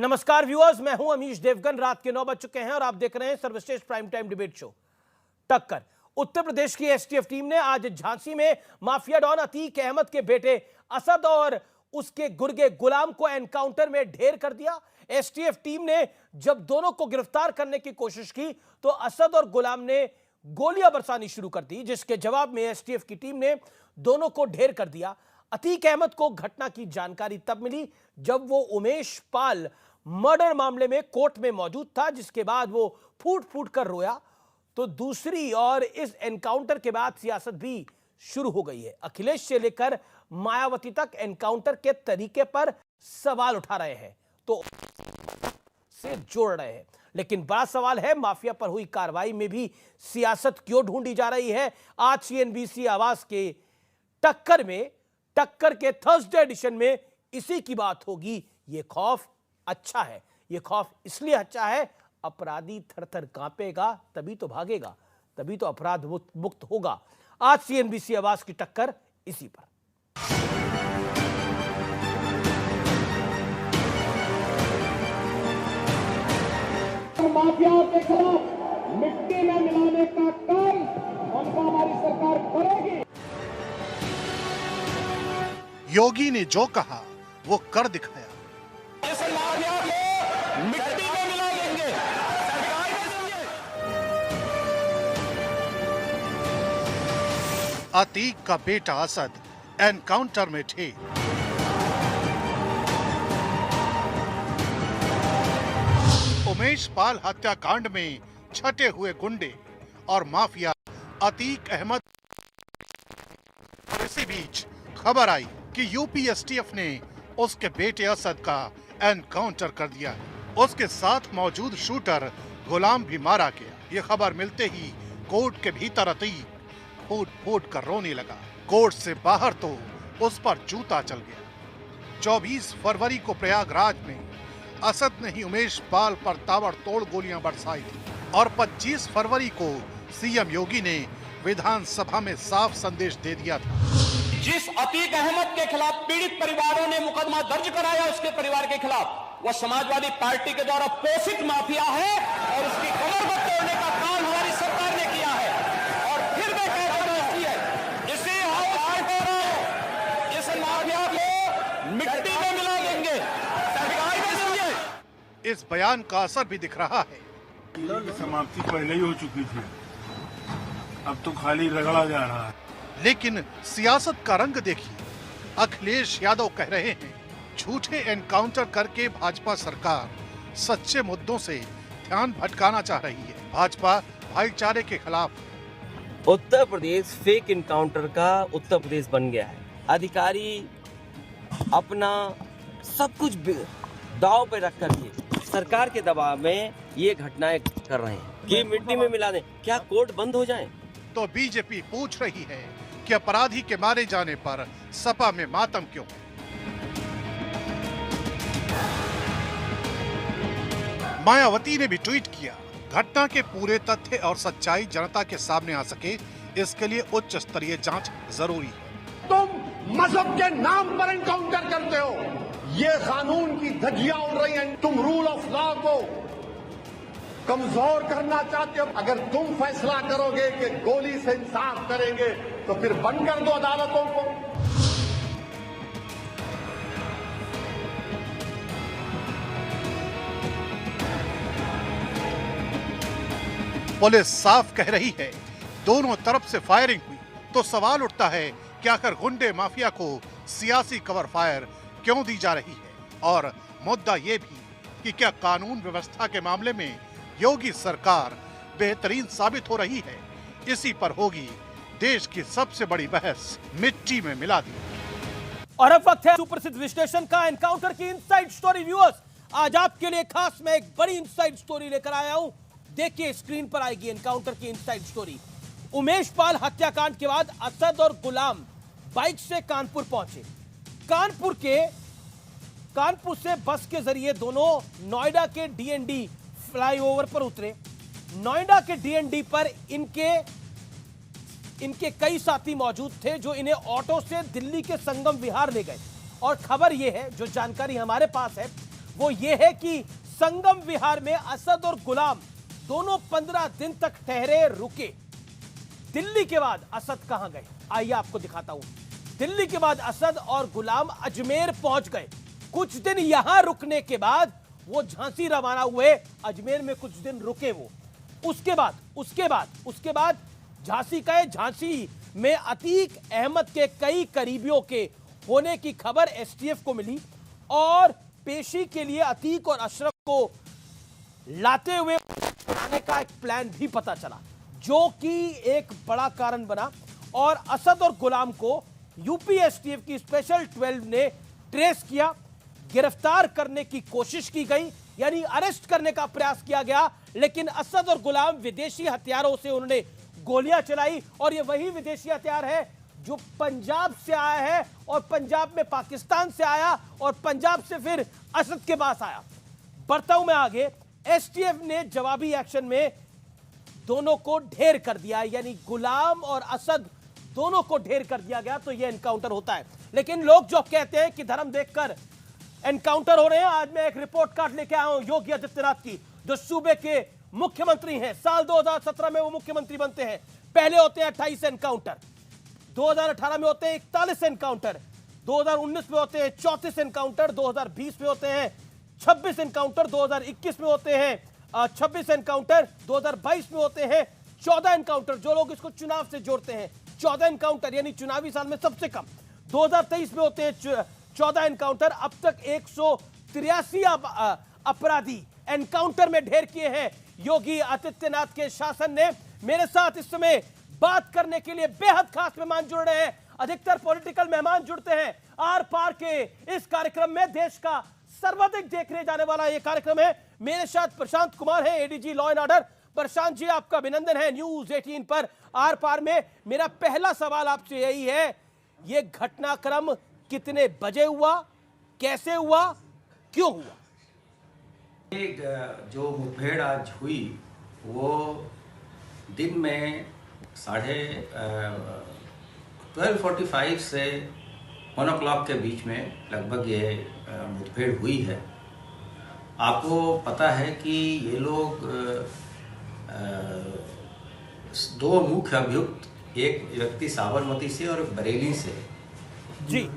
नमस्कार व्यूअर्स, मैं हूं अमीश देवगन। रात के 9 बज चुके हैं और आप देख रहे हैं सर्वश्रेष्ठ प्राइम टाइम डिबेट शो टक्कर। उत्तर प्रदेश की एसटीएफ टीम ने आज झांसी में माफिया डॉन अतीक अहमद के बेटे असद और उसके गुर्गे गुलाम को एनकाउंटर में ढेर कर दिया। एसटीएफ टीम ने जब दोनों को गिरफ्तार करने की कोशिश की तो असद और गुलाम ने गोलियां बरसानी शुरू कर दी, जिसके जवाब में एसटीएफ की टीम ने दोनों को ढेर कर दिया। अतीक अहमद को घटना की जानकारी तब मिली जब वो उमेश पाल मर्डर मामले में कोर्ट में मौजूद था, जिसके बाद वो फूट फूट कर रोया। तो दूसरी ओर इस एनकाउंटर के बाद सियासत भी शुरू हो गई है। अखिलेश से लेकर मायावती तक एनकाउंटर के तरीके पर सवाल उठा रहे हैं तो से जोड़ रहे हैं, लेकिन बड़ा सवाल है माफिया पर हुई कार्रवाई में भी सियासत क्यों ढूंढी जा रही है। आज सीएनबीसी आवाज के टक्कर के थर्सडे एडिशन में इसी की बात होगी। ये खौफ अच्छा है, ये खौफ इसलिए अच्छा है, अपराधी थर-थर कांपेगा तभी तो भागेगा, तभी तो अपराध मुक्त होगा। आज सीएनबीसी आवाज की टक्कर इसी पर। माफिया के खिलाफ मिट्टी में मिलाने का काम हमको हमारी सरकार करेगी। योगी ने जो कहा वो कर दिखाया। इस माफिया को मिट्टी में मिला देंगे। अतीक का बेटा असद एनकाउंटर में थे। उमेश पाल हत्याकांड में छटे हुए गुंडे और माफिया अतीक अहमद। और इसी बीच खबर आई कि यूपी एसटीएफ ने उसके बेटे असद का एनकाउंटर कर दिया है। उसके साथ मौजूद शूटर गुलाम भी मारा गया। ये खबर मिलते ही कोर्ट के भीतर अतीक फूट फूट कर रोने लगा। कोर्ट से बाहर तो उस पर जूता चल गया। 24 फरवरी को प्रयागराज में असद ने ही उमेश पाल पर ताबड़तोड़ गोलियां बरसाई थी और 25 फरवरी को सीएम योगी ने विधानसभा में साफ संदेश दे दिया था। जिस अतीक अहमद के खिलाफ पीड़ित परिवारों ने मुकदमा दर्ज कराया, उसके परिवार के खिलाफ, वह समाजवादी पार्टी के द्वारा पोषित माफिया है और उसकी कमर को तोड़ने का काम हमारी सरकार ने किया है। और फिर मैं कहता हूं इसे इस माफिया को मिट्टी में मिला देंगे, सरकार में देंगे। इस बयान का असर भी दिख रहा है। समाप्ति पहले ही हो चुकी थी, अब तो खाली रगड़ा जा रहा है। लेकिन सियासत का रंग देखिए। अखिलेश यादव कह रहे हैं झूठे एनकाउंटर करके भाजपा सरकार सच्चे मुद्दों से ध्यान भटकाना चाह रही है। भाजपा भाईचारे के खिलाफ। उत्तर प्रदेश फेक एनकाउंटर का उत्तर प्रदेश बन गया है। अधिकारी अपना सब कुछ दांव पे रख करके सरकार के दबाव में ये घटनाएं कर रहे हैं कि मिट्टी में मिला दें। क्या कोर्ट बंद हो जाए? तो बीजेपी पूछ रही है कि अपराधी के मारे जाने पर सपा में मातम क्यों? मायावती ने भी ट्वीट किया, घटना के पूरे तथ्य और सच्चाई जनता के सामने आ सके, इसके लिए उच्च स्तरीय जांच जरूरी है। तुम मजहब के नाम पर एनकाउंटर करते हो, ये कानून की धज्जियां उड़ रही हैं। तुम रूल ऑफ लॉ को कमजोर करना चाहते हो। अगर तुम फैसला करोगे कि गोली से इंसाफ करेंगे तो फिर बंद कर दो अदालतों को। पुलिस साफ कह रही है दोनों तरफ से फायरिंग हुई, तो सवाल उठता है कि आखिर गुंडे माफिया को सियासी कवर फायर क्यों दी जा रही है? और मुद्दा ये भी कि क्या कानून व्यवस्था के मामले में योगी सरकार बेहतरीन साबित हो रही है? इसी पर होगी देश की सबसे बड़ी बहस। मिट्टी में मिला दी। और अब वक्त है सुप्रसिद्ध विश्लेषण का, एनकाउंटर की इनसाइड स्टोरी। व्यूअर्स, आज आपके लिए खास मैं एक बड़ी इनसाइड स्टोरी लेकर आया हूं। देखिए, स्क्रीन पर आएगी एनकाउंटर की इनसाइड स्टोरी। उमेश पाल हत्याकांड के बाद असद और गुलाम बाइक से कानपुर पहुंचे। कानपुर से बस के जरिए दोनों नोएडा के डीएनडी फ्लाईओवर पर उतरे। नोएडा के डीएनडी पर इनके कई साथी मौजूद थे जो इन्हें ऑटो से दिल्ली के संगम विहार ले गए। और खबर यह है, जो जानकारी हमारे पास है, वो ये है कि संगम विहार में असद और गुलाम दोनों 15 दिन तक ठहरे, रुके। दिल्ली के बाद असद कहां गए, आइए आपको दिखाता हूं। दिल्ली के बाद असद और गुलाम अजमेर पहुंच गए। कुछ दिन यहां रुकने के बाद वो झांसी रवाना हुए। अजमेर में कुछ दिन रुके वो। उसके बाद झांसी गए। झांसी में अतीक अहमद के कई करीबियों के होने की खबर एसटीएफ को मिली और पेशी के लिए अतीक और अशरफ को लाते हुए आने का एक प्लान भी पता चला, जो कि एक बड़ा कारण बना। और असद और गुलाम को यूपी एसटीएफ की स्पेशल 12 ने ट्रेस किया, गिरफ्तार करने की कोशिश की गई, यानी अरेस्ट करने का प्रयास किया गया। लेकिन असद और गुलाम विदेशी हथियारों से उन्होंने गोलियां चलाई और ये वही विदेशी हथियार है जो पंजाब से आया है और पंजाब में पाकिस्तान से आया और पंजाब से फिर असद के पास आया। बढ़ता हूं मैं आगे। एसटीएफ ने जवाबी एक्शन में दोनों को ढेर कर दिया, यानी गुलाम और असद दोनों को ढेर कर दिया गया। तो यह एनकाउंटर होता है। लेकिन लोग जो कहते हैं कि धर्म देखकर एनकाउंटर हो रहे हैं, आज मैं एक रिपोर्ट कार्ड लेके आया हूं योगी आदित्यनाथ की, जो सूबे के मुख्यमंत्री हैं। साल 2017 में वो मुख्यमंत्री बनते हैं। पहले होते हैं 28 एनकाउंटर, 2018 में होते हैं 41 एनकाउंटर, 2019 में होते हैं 34 एनकाउंटर, 2020 में होते हैं 26 एनकाउंटर, 2021 में होते हैं 26 एनकाउंटर, 2022 में होते हैं 14 एनकाउंटर। जो लोग इसको चुनाव से जोड़ते हैं, 14 एनकाउंटर यानी चुनावी साल में सबसे कम। 2023 में होते हैं 14 एनकाउंटर। अब तक 183 अपराधी एनकाउंटर में ढेर किए हैं योगी आदित्यनाथ के शासन ने। मेरे साथ इस समय बात करने के लिए बेहद खास मेहमान जुड़ रहे हैं। अधिकतर पॉलिटिकल मेहमान जुड़ते हैं आर पार के इस कार्यक्रम में। देश का सर्वाधिक देखने जाने वाला यह कार्यक्रम है। मेरे साथ प्रशांत कुमार है, ADG law and order. Prashant ji, आपका अभिनंदन है न्यूज 18 पर आर पार में। मेरा पहला सवाल आपसे यही है, यह घटनाक्रम कितने बजे हुआ, कैसे हुआ, क्यों हुआ? जो मुठभेड़ आज हुई वो दिन में 12:45 से 1 o'clock के बीच में लगभग ये मुठभेड़ हुई है। आपको पता है कि ये लोग दो मुख्य अभियुक्त, एक व्यक्ति साबरमती से और एक बरेली से जी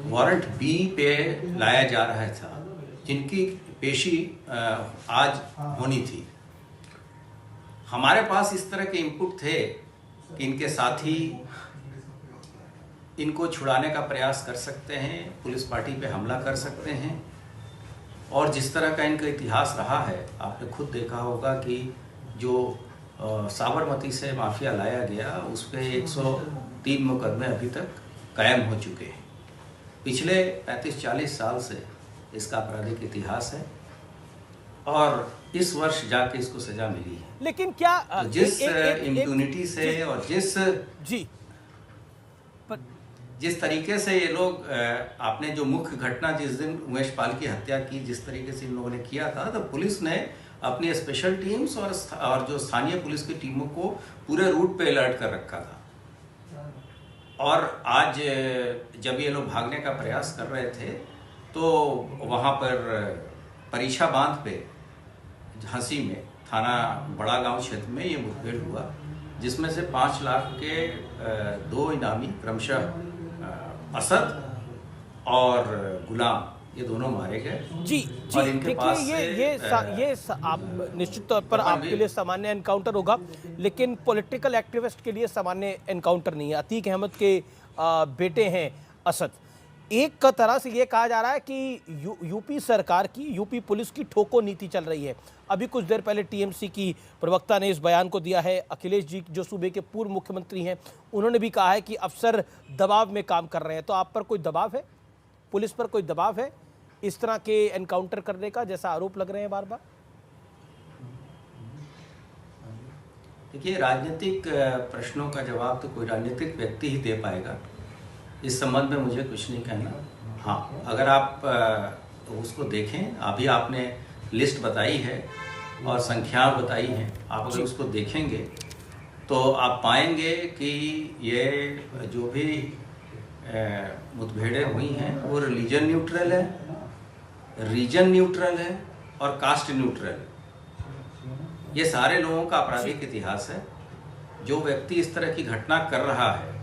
वारंट बी पे लाया जा रहा था, जिनकी पेशी आज होनी थी। हमारे पास इस तरह के इनपुट थे कि इनके साथी इनको छुड़ाने का प्रयास कर सकते हैं, पुलिस पार्टी पे हमला कर सकते हैं। और जिस तरह का इनका इतिहास रहा है, आपने खुद देखा होगा कि जो साबरमती से माफिया लाया गया उस पर 103 मुकदमे अभी तक कायम हो चुके हैं। पिछले 35-40 साल से इसका आपराधिक इतिहास है और इस वर्ष जाके इसको सजा मिली है। लेकिन क्या तो जिस इम्यूनिटी से और जिस तरीके से ये लोग आपने जो मुख्य घटना जिस दिन उमेश पाल की हत्या की, जिस तरीके से इन लोगों ने किया था, तो पुलिस ने अपनी स्पेशल टीम्स और जो स्थानीय पुलिस की टीमों को पूरे रूट पे अलर्ट कर रखा था। और आज जब ये लोग भागने का प्रयास कर रहे थे तो वहाँ पर परीक्षा बांध पे झांसी में थाना बड़ा गांव क्षेत्र में ये मुठभेड़ हुआ, जिसमें से 5 लाख के 2 इनामी क्रमशः असद और गुलाम, ये दोनों मारे गए। जी देखिए, ये आप निश्चित तौर पर आपके लिए सामान्य एनकाउंटर होगा, लेकिन पॉलिटिकल एक्टिविस्ट के लिए सामान्य एनकाउंटर नहीं है। अतीक अहमद के बेटे हैं असद। एक तरह से ये कहा जा रहा है कि यूपी सरकार की, यूपी पुलिस की ठोको नीति चल रही है। अभी कुछ देर पहले टीएमसी की प्रवक्ता ने इस बयान को दिया है। अखिलेश जी जो सूबे के पूर्व मुख्यमंत्री हैं, उन्होंने भी कहा है कि अफसर दबाव में काम कर रहे हैं। तो आप पर कोई दबाव है, पुलिस पर कोई दबाव है इस तरह के एनकाउंटर करने का, जैसा आरोप लग रहे हैं बार बार? देखिए, राजनीतिक प्रश्नों का जवाब तो कोई राजनीतिक व्यक्ति ही दे पाएगा। इस संबंध में मुझे कुछ नहीं कहना। हाँ, अगर आप उसको देखें, अभी आपने लिस्ट बताई है और संख्या बताई हैं, आप अगर उसको देखेंगे तो आप पाएंगे कि ये जो भी मुठभेड़ें हुई हैं वो रिलीजन न्यूट्रल है, रीजन न्यूट्रल है और कास्ट न्यूट्रल है। ये सारे लोगों का आपराधिक इतिहास है। जो व्यक्ति इस तरह की घटना कर रहा है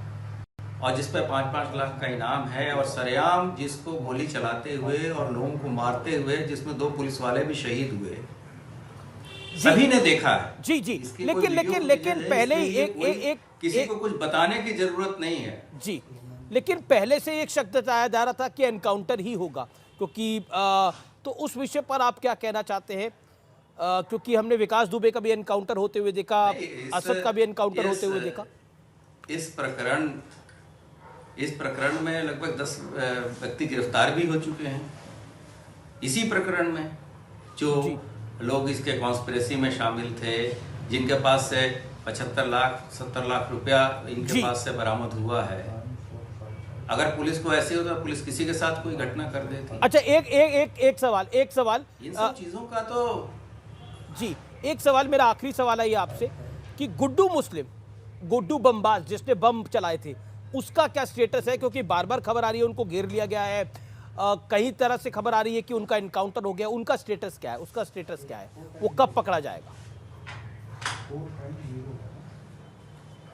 और जिस पर 5-5 लाख का इनाम है और सरेआम जिसको गोली चलाते हुए और लोगों को मारते हुए, जिसमें 2 पुलिस वाले भी शहीद हुए, सभी ने देखा है। जी जी, इसकी कोई लेकिन वीडियो लेकिन फुटेज है, पहले ही इसलिए एक किसी को कुछ बताने की जरूरत नहीं है। जी, लेकिन पहले से एक शक जताया जा रहा था कि एनकाउंटर ही होगा, क्योंकि तो उस विषय पर आप क्या कहना चाहते हैं? क्योंकि हमने विकास दुबे का भी एनकाउंटर होते हुए देखा, असद का भी एनकाउंटर होते हुए देखा। इस प्रकरण में लगभग 10 व्यक्ति गिरफ्तार भी हो चुके हैं। इसी प्रकरण में जो लोग इसके कॉन्स्पिरेसी में शामिल थे, जिनके पास से 75 लाख 70 लाख रुपया इनके पास से बरामद हुआ है, अगर पुलिस को ऐसे होता, पुलिस किसी के साथ कोई घटना कर देती। अच्छा, एक सवाल इन सब चीजों का तो जी, एक सवाल, मेरा आखिरी सवाल है ये आपसे कि गुड्डू बमबाज जिसने बम चलाए थे, उसका क्या स्टेटस है? क्योंकि बार बार खबर आ रही है उनको घेर लिया गया है, कई तरह से खबर आ रही है कि उनका एनकाउंटर हो गया। उनका स्टेटस क्या है? उसका स्टेटस क्या है? वो कब पकड़ा जाएगा?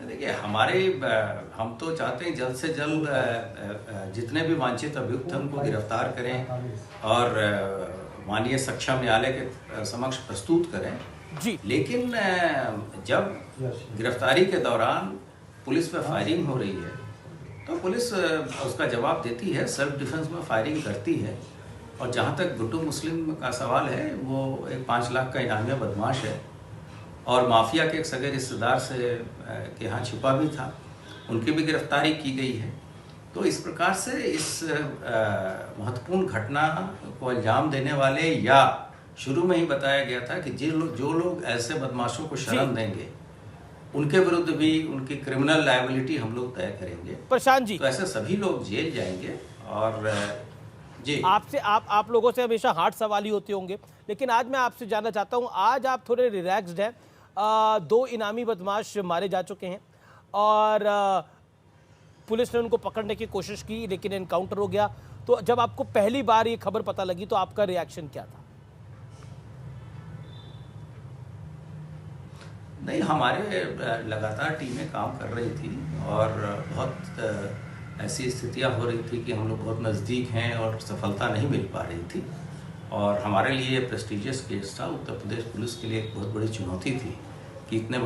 देखिए, हम तो चाहते हैं जल्द से जल्द जितने भी वांछित अभियुक्त हैं उनको गिरफ्तार करें और माननीय सक्षम न्यायालय के समक्ष प्रस्तुत करें जी। लेकिन जब गिरफ्तारी के दौरान पुलिस पे फायरिंग हो रही है तो पुलिस उसका जवाब देती है, सेल्फ डिफेंस में फायरिंग करती है। और जहाँ तक गुड्डू मुस्लिम का सवाल है, वो एक 5 लाख का इनामी बदमाश है और माफिया के एक सगे रिश्तेदार से के यहाँ छिपा भी था, उनकी भी गिरफ्तारी की गई है। तो इस प्रकार से इस महत्वपूर्ण घटना को अंजाम देने वाले, या शुरू में ही बताया गया था कि जो लोग ऐसे बदमाशों को शरण देंगे उनके विरुद्ध भी उनकी क्रिमिनल लायबिलिटी हम लोग तय करेंगे। प्रशांत जी, तो ऐसे सभी लोग जेल जाएंगे। और जी, आपसे आप लोगों से हमेशा हार्ड सवाल ही होते होंगे, लेकिन आज मैं आपसे जानना चाहता हूं, आज आप थोड़े रिलैक्स्ड हैं। 2 इनामी बदमाश मारे जा चुके हैं और पुलिस ने उनको पकड़ने की कोशिश की, लेकिन एनकाउंटर हो गया। तो जब आपको पहली बार ये खबर पता लगी तो आपका रिएक्शन क्या था? नहीं, हमारे लगातार टीमें काम कर रही थी और बहुत ऐसी स्थितियां हो रही थी कि हम लोग बहुत नज़दीक हैं और सफलता नहीं मिल पा रही थी। और हमारे लिए प्रेस्टिजियस केस था। उत्तर प्रदेश पुलिस के लिए एक बहुत बड़ी चुनौती थी कि इतने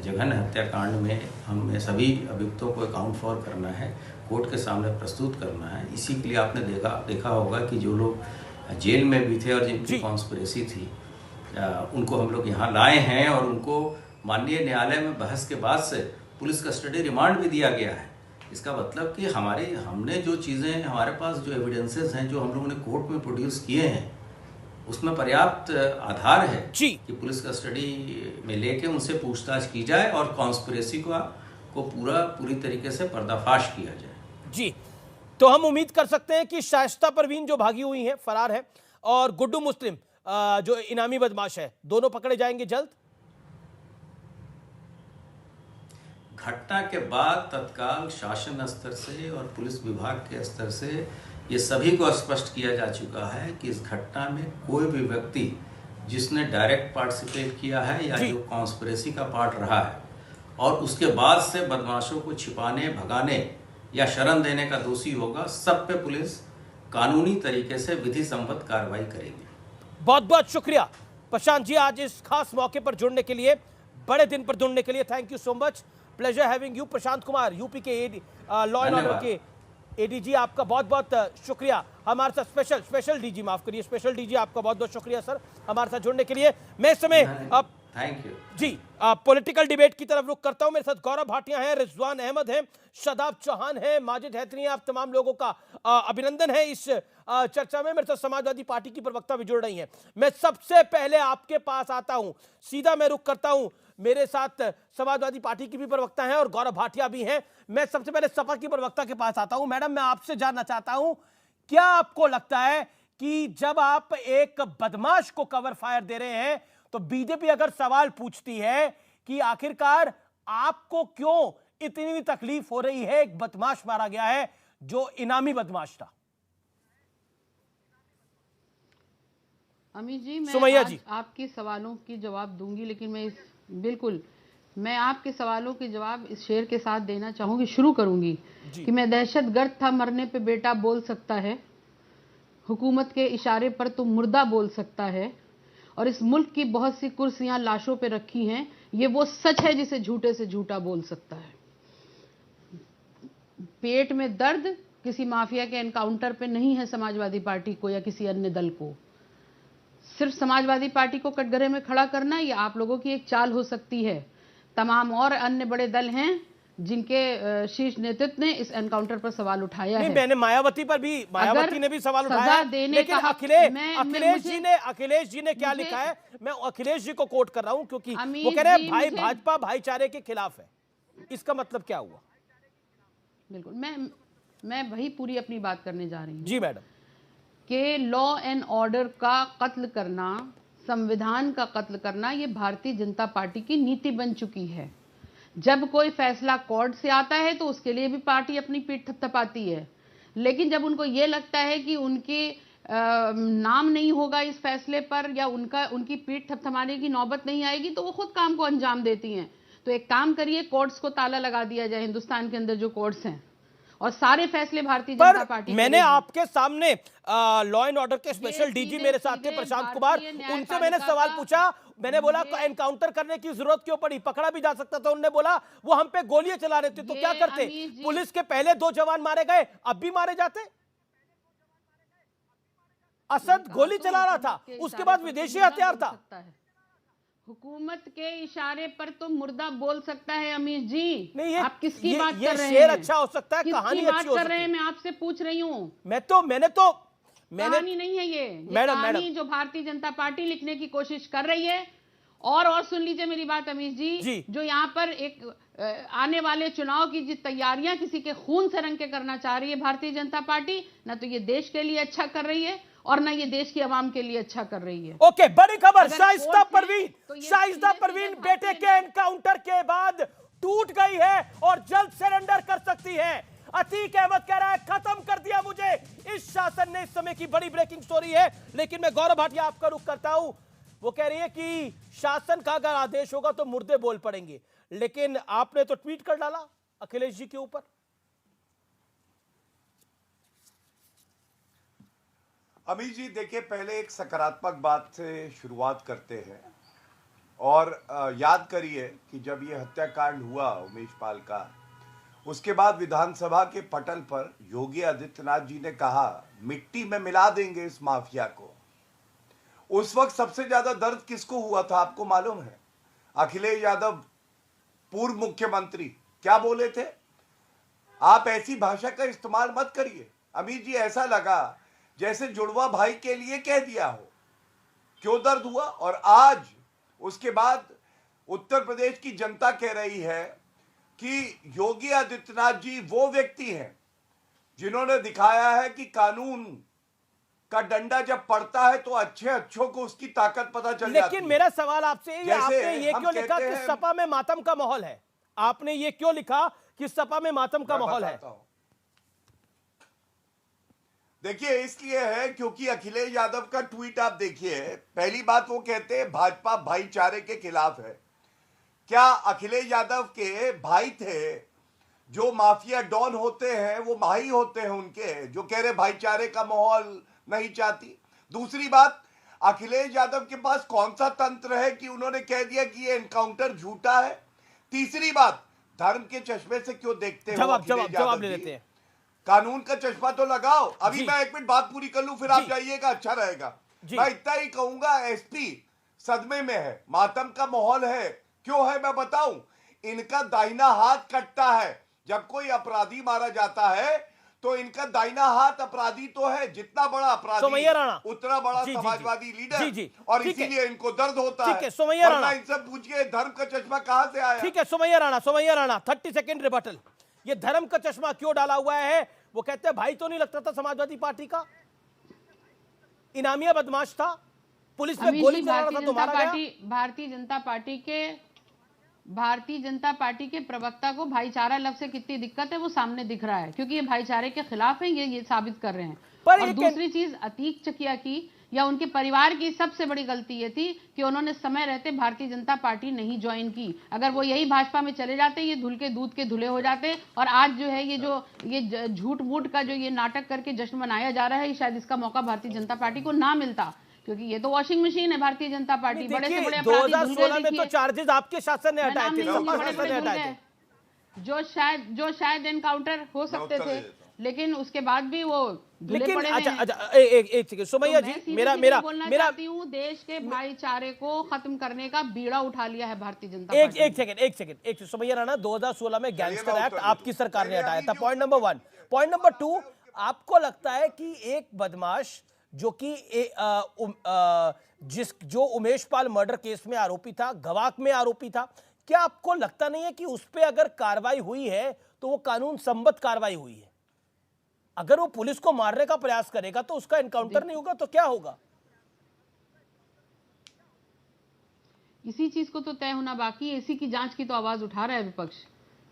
जघन हत्याकांड में हमें सभी अभियुक्तों को अकाउंट फॉर करना है, कोर्ट के सामने प्रस्तुत करना है। इसी के लिए आपने देखा होगा कि जो लोग जेल में भी थे और जिनकी कॉन्स्पिरेसी थी, उनको हम लोग यहाँ लाए हैं और उनको माननीय न्यायालय में बहस के बाद से पुलिस कस्टडी रिमांड भी दिया गया है। इसका मतलब कि हमने जो चीज़ें, हमारे पास जो एविडेंसेस हैं जो हम लोगों ने कोर्ट में प्रोड्यूस किए हैं, उसमें पर्याप्त आधार है कि पुलिस कस्टडी में लेके उनसे पूछताछ की जाए और कॉन्स्पिरेसी को पूरी तरीके से पर्दाफाश किया जाए। जी, तो हम उम्मीद कर सकते हैं कि शाइस्ता परवीन जो भागी हुई है, फरार है, और गुड्डू मुस्लिम जो इनामी बदमाश है, दोनों पकड़े जाएंगे जल्द। घटना के बाद तत्काल शासन स्तर से और पुलिस विभाग के स्तर से ये सभी को स्पष्ट किया जा चुका है कि इस घटना में कोई भी व्यक्ति जिसने डायरेक्ट पार्टिसिपेट किया है या जो कॉन्स्पिरेसी का पार्ट रहा है और उसके बाद से बदमाशों को छिपाने, भगाने या शरण देने का दोषी होगा, सब पे पुलिस कानूनी तरीके से विधि सम्मत कार्रवाई करेगी। बहुत बहुत शुक्रिया प्रशांत जी, आज इस खास मौके पर जुड़ने के लिए, बड़े दिन पर जुड़ने के लिए। Thank you so much, pleasure having you. Prashant Kumar, UP के लॉ एंड ऑर्डर के एडीजी, आपका बहुत बहुत शुक्रिया हमारे साथ। स्पेशल डीजी, माफ करिए, स्पेशल डीजी, आपका बहुत बहुत शुक्रिया सर हमारे साथ जुड़ने के लिए। मैं इस समय अब thank you ji political debate की तरफ रुख करता हूं। मेरे साथ गौरव भाटिया हैं, रिजवान अहमद हैं, शादाब चौहान हैं, माजिद हैदरी हैं। आप तमाम लोगों का अभिनंदन है इस चर्चा में। मेरे साथ समाजवादी पार्टी की प्रवक्ता भी जुड़ रही हैं। मैं सबसे पहले आपके पास आता हूं, सीधा मैं रुख करता हूं। मेरे साथ समाजवादी पार्टी की भी प्रवक्ता हैं और गौरव भाटिया भी हैं। मैं सबसे पहले सपा की प्रवक्ता के पास आता हूं। मैडम, मैं आपसे जानना चाहता हूं, क्या आपको लगता है कि जब आप एक बदमाश को कवर फायर दे रहे हैं तो बीजेपी अगर सवाल पूछती है कि आखिरकार आपको क्यों इतनी तकलीफ हो रही है, एक बदमाश मारा गया है जो इनामी बदमाश था? अमित जी, मैं सुमैया आज जी। आपके सवालों की जवाब दूंगी, लेकिन मैं आपके सवालों के जवाब इस शेर के साथ देना चाहूंगी, शुरू करूंगी कि मैं दहशतगर्द था, मरने पे बेटा बोल सकता है, हुकूमत के इशारे पर तो मुर्दा बोल सकता है, और इस मुल्क की बहुत सी कुर्सियां लाशों पे रखी हैं, ये वो सच है जिसे झूठे से झूठा बोल सकता है। पेट में दर्द किसी माफिया के एनकाउंटर पे नहीं है समाजवादी पार्टी को या किसी अन्य दल को। सिर्फ समाजवादी पार्टी को कटघरे में खड़ा करना ये आप लोगों की एक चाल हो सकती है। तमाम और अन्य बड़े दल हैं जिनके शीर्ष नेतृत्व ने इस एनकाउंटर पर सवाल उठाया है। मैंने मायावती पर भी, मायावती ने भी सवाल उठाया है, लेकिन अखिलेश जी ने क्या लिखा है, मैं अखिलेश जी को कोट कर रहा हूं क्योंकि वो कह रहे हैं भाई भाजपा भाईचारे के खिलाफ है। इसका मतलब क्या हुआ? बिल्कुल, मैं वही पूरी अपनी बात करने जा रही हूँ जी मैडम, कि लॉ एंड ऑर्डर का कत्ल करना, संविधान का कत्ल करना, ये भारतीय जनता पार्टी की नीति बन चुकी है। जब कोई फैसला कोर्ट से आता है तो उसके लिए भी पार्टी अपनी पीठ थपथपाती है, लेकिन जब उनको ये लगता है कि उनके नाम नहीं होगा इस फैसले पर या उनकी पीठ थपथपाने की नौबत नहीं आएगी तो वो खुद काम को अंजाम देती हैं। तो एक काम करिए, कोर्ट्स को ताला लगा दिया जाए, हिंदुस्तान के अंदर जो कोर्ट्स हैं, और सारे फैसले भारतीय जनता पार्टी। मैंने आपके सामने लॉ एंड ऑर्डर के स्पेशल डीजी मेरे साथ थे प्रशांत कुमार, उनसे मैंने सवाल पूछा, मैंने बोला एनकाउंटर करने की जरूरत क्यों पड़ी, पकड़ा भी जा सकता था। उन्होंने बोला वो हम पे गोलियां चला रहे थे तो क्या करते, पुलिस के पहले 2 जवान मारे गए, अब भी मारे जाते। असद गोली चला रहा था, उसके बाद विदेशी हथियार था। हुकूमत के इशारे पर तो मुर्दा बोल सकता है अमीर जी। नहीं, आप किसकी बात कर रहे हैं? शेर अच्छा हो सकता है, कहानी अच्छी हो सकती है। मैं आपसे पूछ रही हूँ। मैंने कहानी नहीं है ये कहानी जो भारतीय जनता पार्टी लिखने की कोशिश कर रही है। और सुन लीजिए मेरी बात अमीर जी, जो यहाँ पर एक आने वाले चुनाव की जो तैयारियां किसी के खून से रंग के करना चाह रही है भारतीय जनता पार्टी, ना तो ये देश के लिए अच्छा कर रही है और ना ये देश की आवाम के लिए अच्छा कर रही है। ओके, बड़ी खबर, शाइस्ता परवीन बेटे के एनकाउंटर के बाद टूट गई है और जल्द सरेंडर कर सकती है। अतीक अहमद कह रहा है खत्म कर दिया मुझे इस शासन ने। इस समय की बड़ी ब्रेकिंग स्टोरी है, लेकिन मैं गौरव भाटिया आपका रुख करता हूं। वो कह रही है कि शासन का अगर आदेश होगा तो मुर्दे बोल पड़ेंगे, लेकिन आपने तो ट्वीट कर डाला अखिलेश जी के ऊपर। अमित जी देखिए, पहले एक सकारात्मक बात से शुरुआत करते हैं और याद करिए कि जब ये हत्याकांड हुआ उमेश पाल का, उसके बाद विधानसभा के पटल पर योगी आदित्यनाथ जी ने कहा मिट्टी में मिला देंगे इस माफिया को। उस वक्त सबसे ज्यादा दर्द किसको हुआ था आपको मालूम है? अखिलेश यादव, पूर्व मुख्यमंत्री, क्या बोले थे? आप ऐसी भाषा का इस्तेमाल मत करिए। अमित जी, ऐसा लगा जैसे जुड़वा भाई के लिए कह दिया हो। क्यों दर्द हुआ? और आज उसके बाद उत्तर प्रदेश की जनता कह रही है कि योगी आदित्यनाथ जी वो व्यक्ति हैं जिन्होंने दिखाया है कि कानून का डंडा जब पड़ता है तो अच्छों को उसकी ताकत पता चल जाती है। लेकिन मेरा सवाल आपसे, आपने ये क्यों लिखा कि सपा में मातम का माहौल है? आपने ये क्यों लिखा कि सपा में मातम का माहौल है? देखिए, इसलिए है क्योंकि अखिलेश यादव का ट्वीट आप देखिए। पहली बात, वो कहते हैं भाजपा भाईचारे के खिलाफ है। क्या अखिलेश यादव के भाई थे? जो माफिया डॉन होते हैं वो भाई होते हैं उनके, जो कह रहे भाईचारे का माहौल नहीं चाहती। दूसरी बात, अखिलेश यादव के पास कौन सा तंत्र है कि उन्होंने कह दिया कि ये एनकाउंटर झूठा है? तीसरी बात, धर्म के चश्मे से क्यों देखते हो? जवाब ले लेते हैं। कानून का चश्मा तो लगाओ। अभी मैं 1 मिनट बात पूरी कर लूं, फिर आप जाइएगा, अच्छा रहेगा। मैं इतना ही कहूंगा, एसपी सदमे में है, मातम का माहौल है। क्यों है मैं बताऊं? इनका दाहिना हाथ कटता है। जब कोई अपराधी मारा जाता है तो इनका दाहिना हाथ अपराधी तो है, जितना बड़ा अपराधी उतना बड़ा समाजवादी लीडर, और इसीलिए इनको दर्द होता है। वरना इनसे पूछिए धर्म का चश्मा कहां से आया? ठीक है, सुमैया राणा 30 सेकंड रिबटल। ये धर्म का चश्मा क्यों डाला हुआ है? वो कहते हैं भाई तो नहीं लगता था समाजवादी पार्टी का, इनामिया बदमाश था, पुलिस में गोली चला रहा था तो मारा गया। भारतीय जनता पार्टी के प्रवक्ता को भाईचारा लफ्ज से कितनी दिक्कत है वो सामने दिख रहा है, क्योंकि ये भाईचारे के खिलाफ है, ये साबित कर रहे हैं। और दूसरी चीज अतीक चकिया की, या उनके परिवार की सबसे बड़ी गलती ये थी कि उन्होंने समय रहते भारतीय जनता पार्टी नहीं ज्वाइन की। अगर वो यही भाजपा में चले जाते, ये धुल के दूध के धुले हो जाते। और आज जो है ये झूठ मूठ का जो ये नाटक करके जश्न मनाया जा रहा है, शायद इसका मौका भारतीय जनता पार्टी को ना मिलता, क्योंकि ये तो वॉशिंग मशीन है भारतीय जनता पार्टी। बड़े से बड़े 2016 में तो चार्जेस आपके शासन ने हटाए थे, शासन ने हटाए थे, जो शायद एनकाउंटर हो सकते थे, लेकिन उसके बाद भी वो लेकिन अच्छा एक सेकंड सुमैया जी, मेरा बोलना चाहती हूँ, देश के भाईचारे को खत्म करने का बीड़ा उठा लिया है भारतीय जनता पार्टी। एक सेकंड सुमैया राणा, 2016 में गैंगस्टर एक्ट आपकी सरकार ने हटाया था, पॉइंट नंबर 1। पॉइंट नंबर 2, आपको लगता है कि एक बदमाश जो कि जो उमेश पाल मर्डर केस में आरोपी था, गवाक में आरोपी था, क्या आपको लगता नहीं है कि उस पर अगर कार्रवाई हुई है तो वो कानून सम्मत कार्रवाई हुई है? अगर वो पुलिस को मारने का प्रयास करेगा तो उसका एनकाउंटर नहीं होगा तो क्या होगा? इसी चीज को तो तय होना बाकी है। इसी की जांच की तो आवाज उठा रहा है विपक्ष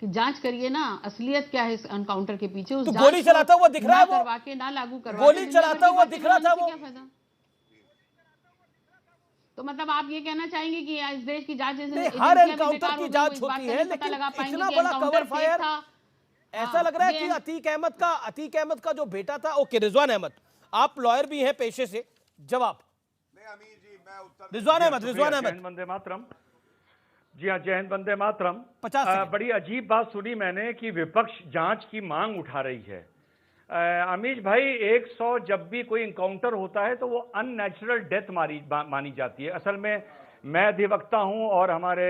कि जांच करिए ना, असलियत क्या है इस एनकाउंटर के पीछे। उस तो गोली चलाता हुआ दिख रहा है वो, करवा के ना लागू करवा, गोली चलाता हुआ दिख रहा था वो। तो मतलब आप ये कहना चाहेंगे कि इस देश की जांच हर एनकाउंटर की जांच होती है, लेकिन इतना बड़ा कवर फायर ऐसा लग रहा है कि अतीक अहमद का जो बेटा था, ओके रिजवान अहमद, आप लॉयर भी हैं पेशे से, जवाब। रिजवान अहमद वंदे मातरम। जी हाँ, जय हिंद वंदे मातरम। 50 बड़ी अजीब बात सुनी मैंने कि विपक्ष जांच की मांग उठा रही है। अमीश भाई, 100 जब भी कोई इनकाउंटर होता है तो वो अननेचुरल डेथ मानी जाती है। असल में मैं अधिवक्ता हूं और हमारे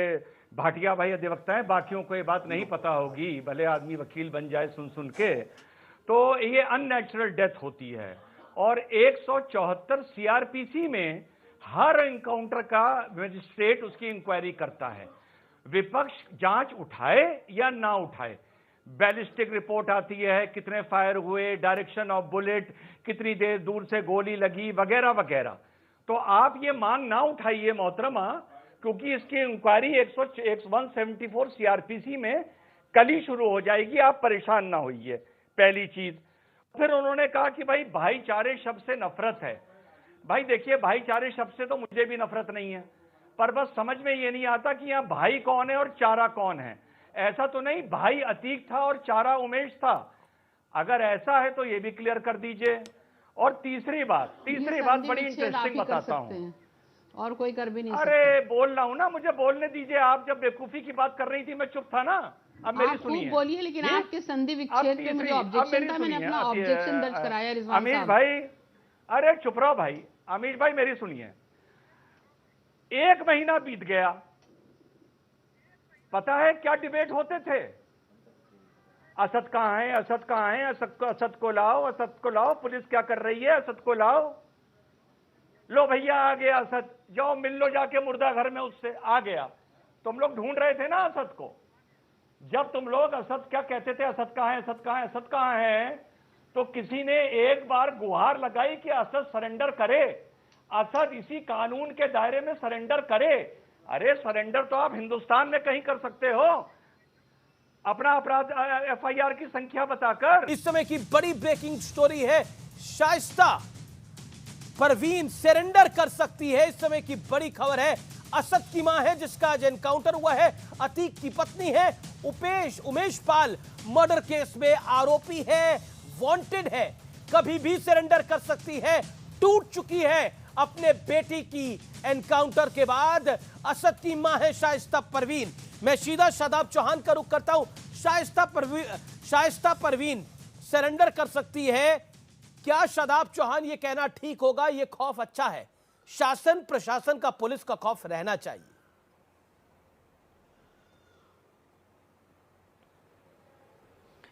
भाटिया भाई अधिवक्ता हैं, बाकियों को ये बात नहीं पता होगी, भले आदमी वकील बन जाए सुन के। तो ये अननेचुरल डेथ होती है और 174 सीआरपीसी में हर एनकाउंटर का मजिस्ट्रेट उसकी इंक्वायरी करता है। विपक्ष जांच उठाए या ना उठाए, बैलिस्टिक रिपोर्ट आती है, कितने फायर हुए, डायरेक्शन ऑफ बुलेट, कितनी देर दूर से गोली लगी, वगैरह वगैरह। तो आप ये मांग ना उठाइए मोहतरमा, क्योंकि इसकी इंक्वायरी 174 सीआरपीसी में कल ही शुरू हो जाएगी, आप परेशान ना होइए, पहली चीज। फिर उन्होंने कहा कि भाई भाईचारे शब्द से नफरत है। भाई देखिए, भाईचारे शब्द से तो मुझे भी नफरत नहीं है, पर बस समझ में ये नहीं आता कि यहाँ भाई कौन है और चारा कौन है। ऐसा तो नहीं भाई अतीक था और चारा उमेश था, अगर ऐसा है तो ये भी क्लियर कर दीजिए। और तीसरी बात बड़ी इंटरेस्टिंग बताता हूँ, और कोई कर भी नहीं अरे बोल रहा हूं ना, मुझे बोलने दीजिए। आप जब बेवकूफी की बात कर रही थी मैं चुप था ना, अब मेरी सुनिए। बोलिए, लेकिन आपके संधि विच्छेद पे मुझे ऑब्जेक्शन था, मैंने अपना ऑब्जेक्शन दर्ज कराया रिजवान साहब। अमीश भाई, अरे चुप रहो भाई। अमीश भाई मेरी सुनिए, 1 महीना बीत गया, पता है क्या डिबेट होते थे? असद कहां है, असद कहां है, असद को लाओ, असद को लाओ, पुलिस क्या कर रही है, असद को लाओ। लो भैया आ गया असद, जाओ मिल लो जाके मुर्दा घर में उससे, आ गया। तुम लोग ढूंढ रहे थे ना असद को। जब तुम लोग असद क्या कहते थे, असद कहां है, असद कहां है, असद कहां है, तो किसी ने एक बार गुहार लगाई कि असद सरेंडर करे, असद इसी कानून के दायरे में सरेंडर करे। अरे सरेंडर तो आप हिंदुस्तान में कहीं कर सकते हो, अपना अपराध एफआईआर की संख्या बताकर। इस समय की बड़ी ब्रेकिंग स्टोरी है, शाइस्ता परवीन सरेंडर कर सकती है। इस समय की बड़ी खबर है, असद की मां है जिसका आज एनकाउंटर हुआ है, अतीक की पत्नी है, उमेश पाल मर्डर केस में आरोपी है, वांटेड है, कभी भी सरेंडर कर सकती है, टूट चुकी है अपने बेटी की एनकाउंटर के बाद। असद की मां है शाइस्ता परवीन। मैं सीधा शादाब चौहान का रुख करता हूं। शाइस्ता परवीन सरेंडर कर सकती है, क्या शादाब चौहान ये कहना ठीक होगा? ये खौफ अच्छा है, शासन प्रशासन का, पुलिस का खौफ रहना चाहिए।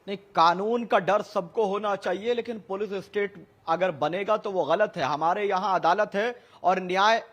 नहीं, कानून का डर सबको होना चाहिए, लेकिन पुलिस स्टेट अगर बनेगा तो वो गलत है। हमारे यहां अदालत है और न्याय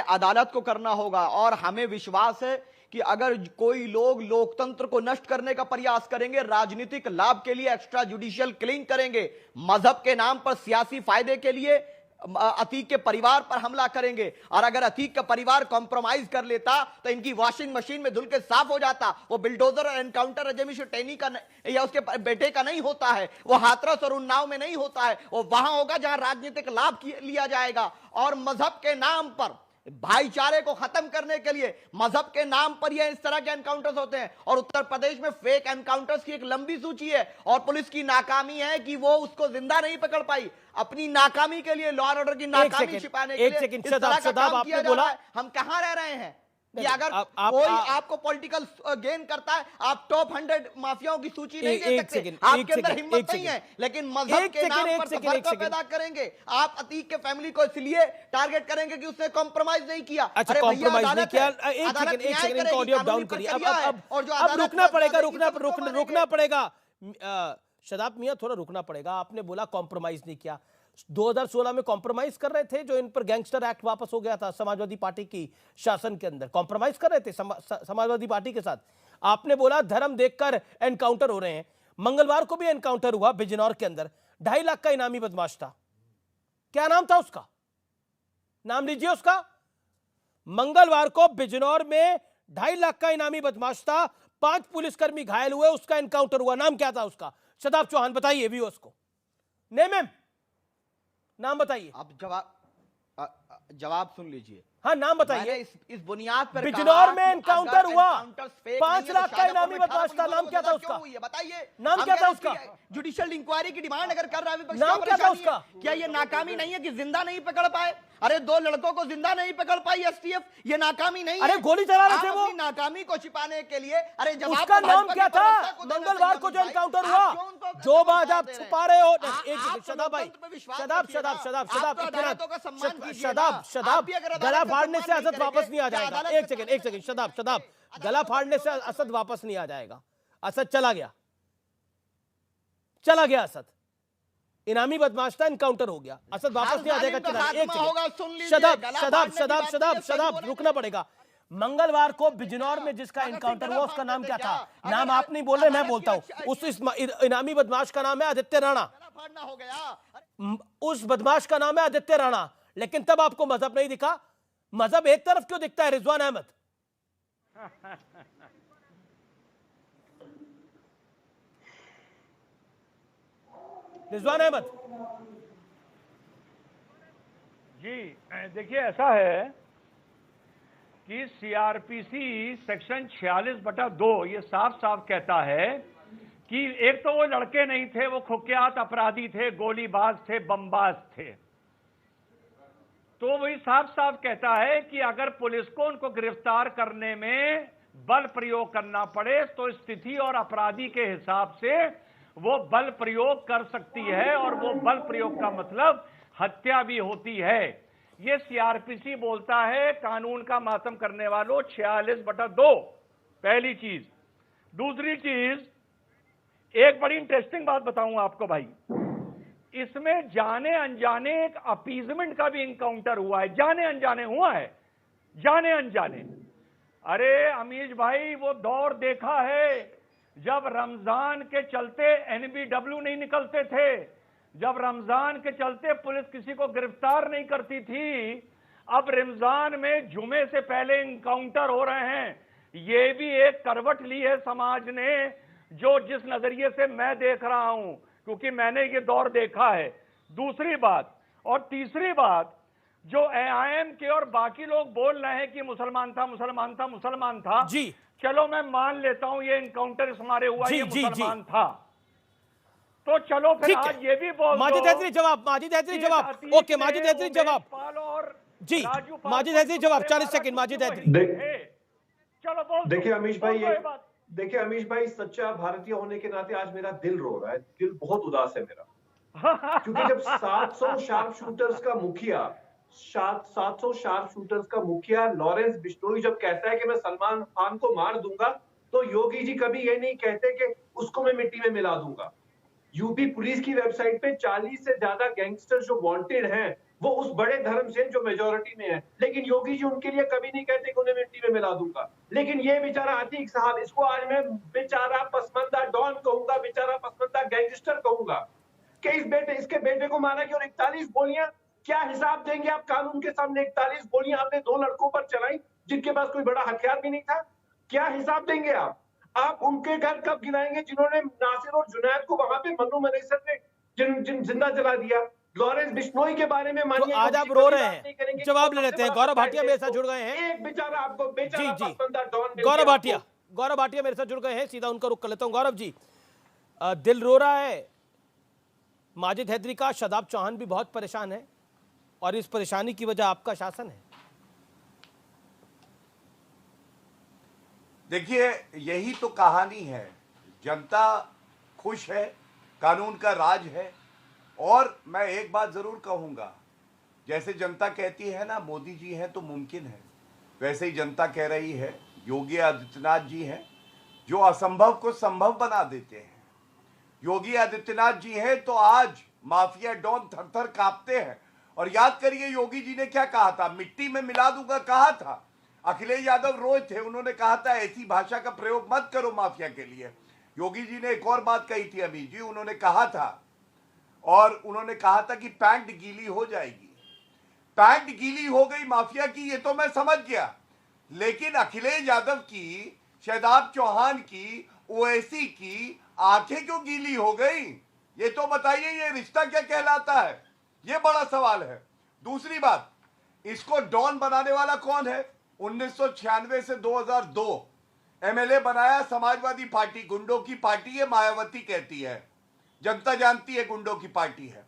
अदालत को करना होगा, और हमें विश्वास है कि अगर कोई लोग लोकतंत्र को नष्ट करने का प्रयास करेंगे, राजनीतिक लाभ के लिए एक्स्ट्रा जुडिशियल किलिंग करेंगे, मजहब के नाम पर सियासी फायदे के लिए अतीक के परिवार पर हमला करेंगे। और अगर अतीक का परिवार कॉम्प्रोमाइज कर लेता तो इनकी वॉशिंग मशीन में धुल के साफ हो जाता। वो बिल्डोजर और एनकाउंटर अजमी टैनी का या उसके बेटे का नहीं होता है, वो हाथरस और उन्नाव में नहीं होता है, वो वहां होगा जहां राजनीतिक लाभ लिया जाएगा। और मजहब के नाम पर, भाईचारे को खत्म करने के लिए मजहब के नाम पर ये इस तरह के एनकाउंटर्स होते हैं। और उत्तर प्रदेश में फेक एनकाउंटर्स की एक लंबी सूची है और पुलिस की नाकामी है कि वो उसको जिंदा नहीं पकड़ पाई। अपनी नाकामी के लिए, लॉ एंड ऑर्डर की नाकामी छिपाने के लिए इस तरह का काम किया जा रहा है। हम कहां रह रहे हैं कि अगर कोई आपको पॉलिटिकल गेन करता है, आप टॉप 100 माफियाओं की सूची नहीं दे सकते। आपके अंदर हिम्मत नहीं है, लेकिन मजहब के नाम पर तफरका पैदा करेंगे। आप अतीक के फैमिली को इसलिए टारगेट करेंगे कि उसने कॉम्प्रोमाइज नहीं किया। अच्छा, कॉम्प्रोमाइज नहीं किया। एक सेकंड इनको ऑडियो डाउन करिए। अब रुकना पड़ेगा शदाब मियां, थोड़ा रुकना पड़ेगा। आपने बोला कॉम्प्रोमाइज नहीं किया। 2016 में कॉम्प्रोमाइज कर रहे थे, जो इन पर गैंगस्टर एक्ट वापस हो गया था समाजवादी पार्टी की शासन के अंदर, कॉम्प्रोमाइज कर रहे थे समाजवादी पार्टी के साथ। आपने बोला धर्म देखकर एनकाउंटर हो रहे हैं। मंगलवार को भी एनकाउंटर हुआ बिजनौर के अंदर, 2.5 लाख का इनामी बदमाश था। क्या नाम था उसका? नाम लीजिए उसका। मंगलवार को बिजनौर में 2.5 लाख का इनामी बदमाश था, 5 पुलिसकर्मी घायल हुए, उसका एनकाउंटर हुआ। नाम क्या था उसका? शदाब चौहान बताइए भी उसको। नहीं मैम, नाम बताइए। आप जवाब सुन लीजिए। हाँ, नाम बताइए। इस बुनियाद पर बिजनौर में एनकाउंटर हुआ, 5 लाख का इनामी बदमाश था। नाम क्या था उसका? बताइए, नाम क्या था उसका? जुडिशियल इंक्वायरी की डिमांड अगर कर रहा है, नाम क्या था उसका? क्या ये नाकामी नहीं है कि जिंदा नहीं पकड़ पाए? अरे 2 लड़कों को जिंदा नहीं पकड़ पाई एसटीएफ, ये नाकामी नहीं है? अरे गोली चला रहे थे वो। नाकामी को छिपाने के लिए अरे उसका नाम क्या था? मंगलवार को जो एनकाउंटर हुआ, जो बात आप छुपा रहे हो। एक शदाब भाई, शदाब गला फाड़ने से असद वापस नहीं आ जाएगा। एक सेकंड शदाब, गला फाड़ने से असद वापस नहीं आ जाएगा। असद चला गया असद। इनामी बदमाश था, एनकाउंटर हो गया, असद वापस नहीं आ जाएगा। शदाब रुकना पड़ेगा। मंगलवार को बिजनौर में जिसका एनकाउंटर हुआ उसका नाम क्या था? नाम आप नहीं बोल रहे, मैं बोलता हूं। उस इनामी बदमाश का नाम है आदित्य राणा। उस बदमाश का नाम है आदित्य राणा। लेकिन तब आपको मजहब नहीं दिखा। मजहब एक तरफ क्यों दिखता है रिजवान अहमद? रिजवान अहमद जी, देखिए ऐसा है कि सीआरपीसी सेक्शन 46/2 ये साफ साफ कहता है कि एक तो वो लड़के नहीं थे, वो कुख्यात अपराधी थे, गोलीबाज थे, बमबाज थे। तो वही साफ साफ कहता है कि अगर पुलिस को उनको गिरफ्तार करने में बल प्रयोग करना पड़े तो स्थिति और अपराधी के हिसाब से वो बल प्रयोग कर सकती है, और वो बल प्रयोग का मतलब हत्या भी होती है। ये सीआरपीसी बोलता है कानून का मातम करने वालों 46/2। पहली चीज। दूसरी चीज, एक बड़ी इंटरेस्टिंग बात बताऊं आपको भाई, इसमें जाने अनजाने एक अपीजमेंट का भी इनकाउंटर हुआ है। जाने अनजाने हुआ है, जाने अनजाने। अरे अमीश भाई, वो दौर देखा है जब रमजान के चलते एनबीडब्ल्यू नहीं निकलते थे, जब रमजान के चलते पुलिस किसी को गिरफ्तार नहीं करती थी। अब रमजान में जुमे से पहले इनकाउंटर हो रहे हैं। ये भी एक करवट ली है समाज ने, जो जिस नजरिए से मैं देख रहा हूं, क्योंकि मैंने ये दौर देखा है। दूसरी बात और तीसरी बात, जो एआईएम के और बाकी लोग बोल रहे हैं कि मुसलमान था जी, चलो मैं मान लेता हूं ये इनकाउंटर हमारे हुआ, ये मुसलमान था, तो चलो फिर आज ये भी बोल दो। माजिद हैदरी जवाब। ओके, माजिद हैदरी जवाब जी। माजिद हैदरी जवाब, 40 सेकंड। माजिद हैदरी। चलो बोल। देखिए अमीश भाई, सच्चा भारतीय होने के नाते आज मेरा दिल रो रहा है, दिल बहुत उदास है मेरा। क्योंकि जब 700 शार्प शूटर्स का मुखिया लॉरेंस बिश्नोई जब कहता है कि मैं सलमान खान को मार दूंगा, तो योगी जी कभी ये नहीं कहते कि उसको मैं मिट्टी में मिला दूंगा। यूपी पुलिस की वेबसाइट पे 40 से ज्यादा गैंगस्टर जो वांटेड हैं, वो उस बड़े धर्म से जो मेजोरिटी में है, लेकिन योगी जी उनके लिए कभी नहीं कहते कि उन्हें मिट्टी में मिला दूंगा। लेकिन ये बेचारा अतीक साहब, इसको आज मैं बेचारा पसमंदा डॉन कहूंगा, बेचारा पसमंदा गैंगस्टर कहूंगा, कि इसके बेटे को मारा कि और 41 गोलियां क्या हिसाब देंगे आप कानून के सामने? 41 गोलियां हमने 2 लड़कों पर चलाई जिनके पास कोई बड़ा हथियार भी नहीं था। क्या हिसाब देंगे आप उनके घर कब गिनाएंगे जिन्होंने नासिर और जुनैद को वहां पे मन्नू मनेसर ने जिंदा जला दिया? लॉरेंस बिश्नोई के बारे में तो आज आप रो रहे हैं, जवाब ले लेते हैं। गौरव भाटिया मेरे साथ जुड़ गए हैं। एक बेचारा आपको बेचारा जी बंदा डॉन मिल गौरव गया गौरव भाटिया मेरे साथ जुड़ गए हैं, सीधा उनका रुख कर लेता हूं। गौरव जी, दिल रो रहा है। माजिद हैदरी का शादाब चौहान भी बहुत परेशान है और इस परेशानी की वजह आपका शासन है। देखिए, यही तो कहानी है। जनता खुश है, कानून का राज है। और मैं एक बात जरूर कहूंगा, जैसे जनता कहती है ना मोदी जी हैं तो मुमकिन है, वैसे ही जनता कह रही है योगी आदित्यनाथ जी हैं जो असंभव को संभव बना देते हैं। योगी आदित्यनाथ जी हैं तो आज माफिया डॉन थर थर कांपते हैं। और याद करिए योगी जी ने क्या कहा था, मिट्टी में मिला दूंगा कहा था। अखिलेश यादव रोए थे, उन्होंने कहा था ऐसी भाषा का प्रयोग मत करो माफिया के लिए। योगी जी ने एक और बात कही थी अभी जी, उन्होंने कहा था, और उन्होंने कहा था कि पैंट गीली हो जाएगी। पैंट गीली हो गई माफिया की, ये तो मैं समझ गया, लेकिन अखिलेश यादव की, शादाब चौहान की, ओवैसी की आंखें क्यों गीली हो गई? ये तो बताइए, ये रिश्ता क्या कहलाता है? ये बड़ा सवाल है। दूसरी बात, इसको डॉन बनाने वाला कौन है? 1996 से 2002 एमएलए बनाया समाजवादी पार्टी, गुंडों की पार्टी है, मायावती कहती है, जनता जानती है गुंडों की पार्टी है।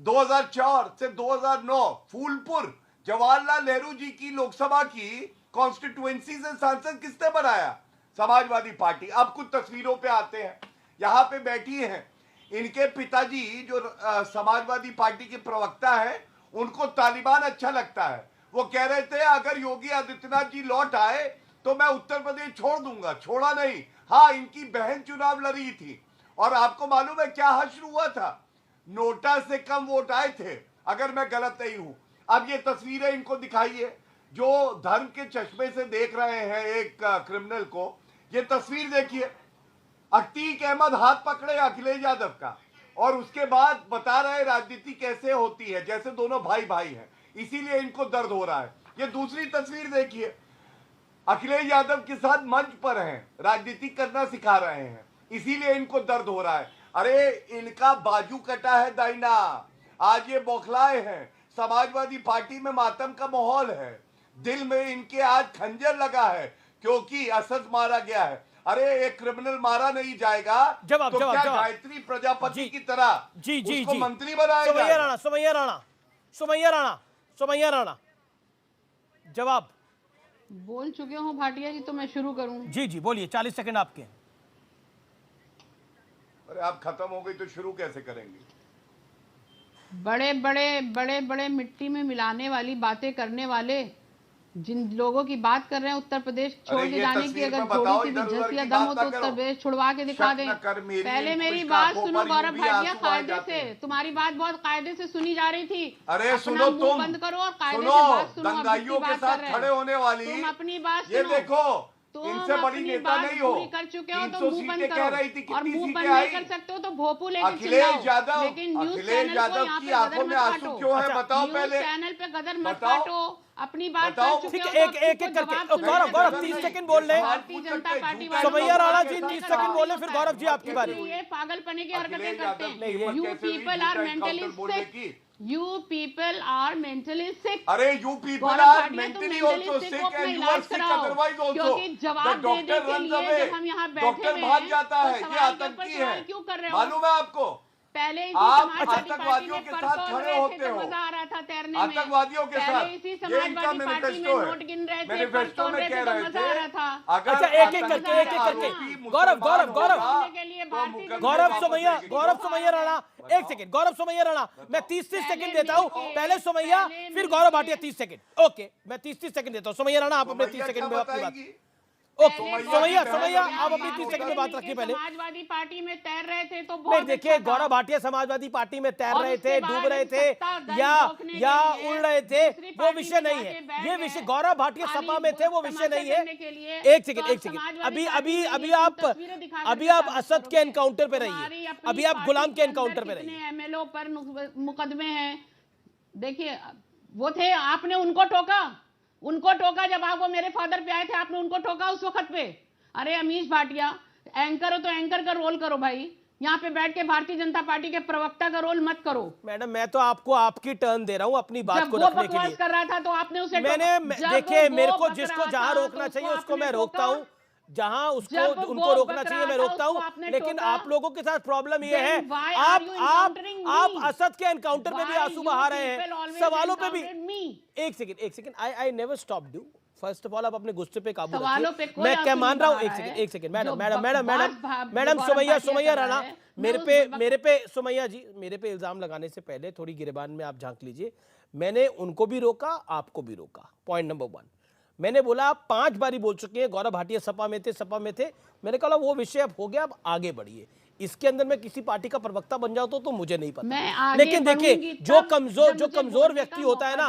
2004 से 2009 फूलपुर जवाहरलाल नेहरू जी की लोकसभा की कॉन्स्टिट्यूएंसी से सांसद किसने बनाया? समाजवादी पार्टी। अब कुछ तस्वीरों पे आते हैं, यहां पे बैठी हैं इनके पिताजी जो समाजवादी पार्टी के प्रवक्ता हैं, उनको तालिबान अच्छा लगता है। वो कह रहे थे अगर योगी आदित्यनाथ जी लौट आए तो मैं उत्तर प्रदेश छोड़ दूंगा। छोड़ा नहीं। हाँ, इनकी बहन चुनाव लड़ी थी और आपको मालूम है क्या हश्र हुआ था? नोटा से कम वोट आए थे, अगर मैं गलत नहीं हूं। अब ये तस्वीरें इनको दिखाइए, जो धर्म के चश्मे से देख रहे हैं एक क्रिमिनल को। ये तस्वीर देखिए, अतीक अहमद हाथ पकड़े अखिलेश यादव का, और उसके बाद बता रहे राजनीति कैसे होती है, जैसे दोनों भाई भाई हैं, इसीलिए इनको दर्द हो रहा है। ये दूसरी तस्वीर देखिए, अखिलेश यादव के साथ मंच पर हैं, राजनीति करना सिखा रहे हैं, इसीलिए इनको दर्द हो रहा है। अरे इनका बाजू कटा है दाहिना, आज ये बौखलाए हैं। समाजवादी पार्टी में मातम का माहौल है, दिल में इनके आज खंजर लगा है क्योंकि असद मारा गया है। अरे एक क्रिमिनल मारा नहीं जाएगा तो क्या गायत्री प्रजापति की तरह उसको मंत्री बनाएगा? सुमैया राणा जवाब बोल चुके हो भाटिया जी, तो मैं शुरू करूं? जी बोलिए, 40 सेकंड आपके। अरे आप खत्म हो गई तो शुरू कैसे करेंगे? बड़े बड़े मिट्टी में मिलाने वाली बातें करने वाले जिन लोगों की बात कर रहे हैं उत्तर प्रदेश छोड़ के जाने की, अगर थोड़ी सी भी जस या दम हो तो उत्तर प्रदेश छुड़वा के दिखा दें। पहले मेरी बात सुनो गौरव भाटिया, कायदे से। तुम्हारी बात बहुत कायदे से सुनी जा रही थी। अरे सुनो, तुम बंद करो और कायदे से बात सुनो। दंगाइयों के साथ खड़े होने वाली, तुम अपनी बात ये देखो, तुम इनसे बड़ी नेता नहीं हो। कर चुके हो तो मुंह बंद करो, और मुंह बंद नहीं कर सकते हो तो भोपू लेके अखिलेश यादव, लेकिन न्यूज अखिलेश यादव की आंखों में आंसू क्यों है बताओ पहले। चैनल पे गदर मत काटो, अपनी बात कर चुके हो। एक करके गौरव 30 सेकंड बोल ले। भारतीय जनता पार्टी सुमैया राणा जी 30 सेकंड बोले, फिर गौरव जी आपकी बारी। ये पागलपने की हरकतें करते हैं। You people are mentally sick, you people are mentally sick. अरे you people are mentally also sick and you are sick otherwise also. क्योंकि जवाब देने के लिए जब हम यहाँ बैठे डॉक्टर भाग जाता है, ये आतंकी है, क्यों कर रहे हो? मालूम है आपको? पहले आप आतंकवादियों के साथ खड़े होते हो, मजा आ रहा था तैरने में। आतंकवादियों के साथ इसी ये इनका समाजवादी पार्टी में नोट गिन रहे थे, मैनिफेस्टो में कह रहे मजा आ रहा था। अगर अच्छा, एक एक करके गौरव सुमैया राणा, एक सेकंड। गौरव सुमैया राणा, मैं 30 सेकंड देता हूं। पहले सुमैया, फिर गौरव भाटिया 30 सेकंड। ओके, मैं 30 सेकंड देता हूं। सुमैया राणा आप अपने 30 सेकंड में अपनी बात। ओके सुमैया आप अपनी 30 सेकंड में बात रखिए। पहले समाजवादी पार्टी में तैर रहे थे तो नहीं, देखिए गौरव भाटिया समाजवादी पार्टी में तैर रहे थे, डूब रहे थे या उड़ रहे थे, वो विषय नहीं है। ये विषय गौरव भाटिया सपा में थे, वो विषय नहीं है। एक सेकंड अभी आप असद के एनकाउंटर पे रहिए, अभी आप गुलाम के एनकाउंटर पे रहिए। एमएलओ पर मुकदमे हैं, देखिए, वो थे, आपने उनको टोका जब आप वो मेरे फादर पे आए थे, आपने उनको टोका उस वक्त पे। अरे अमीश भाटिया, एंकर हो तो एंकर का रोल करो भाई, यहाँ पे बैठ के भारतीय जनता पार्टी के प्रवक्ता का रोल मत करो। मैडम, मैं तो आपको आपकी टर्न दे रहा हूँ अपनी बात को रखने के लिए। कर रहा था तो आपने उसे देखिए, मेरे को जिसको जहां रोकना चाहिए उसको मैं रोकता हूँ, जहां उसको उनको रोकना चाहिए मैं रोकता हूँ, लेकिन आप लोगों के साथ प्रॉब्लम ये है, आप असद के एनकाउंटर पे भी आंसू बहा रहे हैं, सवालों पे भी। एक second, I never stopped you. First of all, आप अपने गुस्से पे काबू रखिए। मैं क्या मान रहा हूँ, एक सेकंड मैडम सुमैया राणा, मेरे पे सुमैया जी, मेरे पे इल्जाम लगाने से पहले थोड़ी गिरेबान में आप झांक लीजिए। मैंने उनको भी रोका, आपको भी रोका। पॉइंट नंबर 1, मैंने बोला आप 5 बारी बोल चुके हैं गौरव भाटिया सपा में थे। मैंने कहा वो विषय अब हो गया, अब आगे बढ़िए। इसके अंदर मैं किसी पार्टी का प्रवक्ता बन जाता तो मुझे नहीं पता, लेकिन देखिए, जो कमजोर व्यक्ति होता है ना,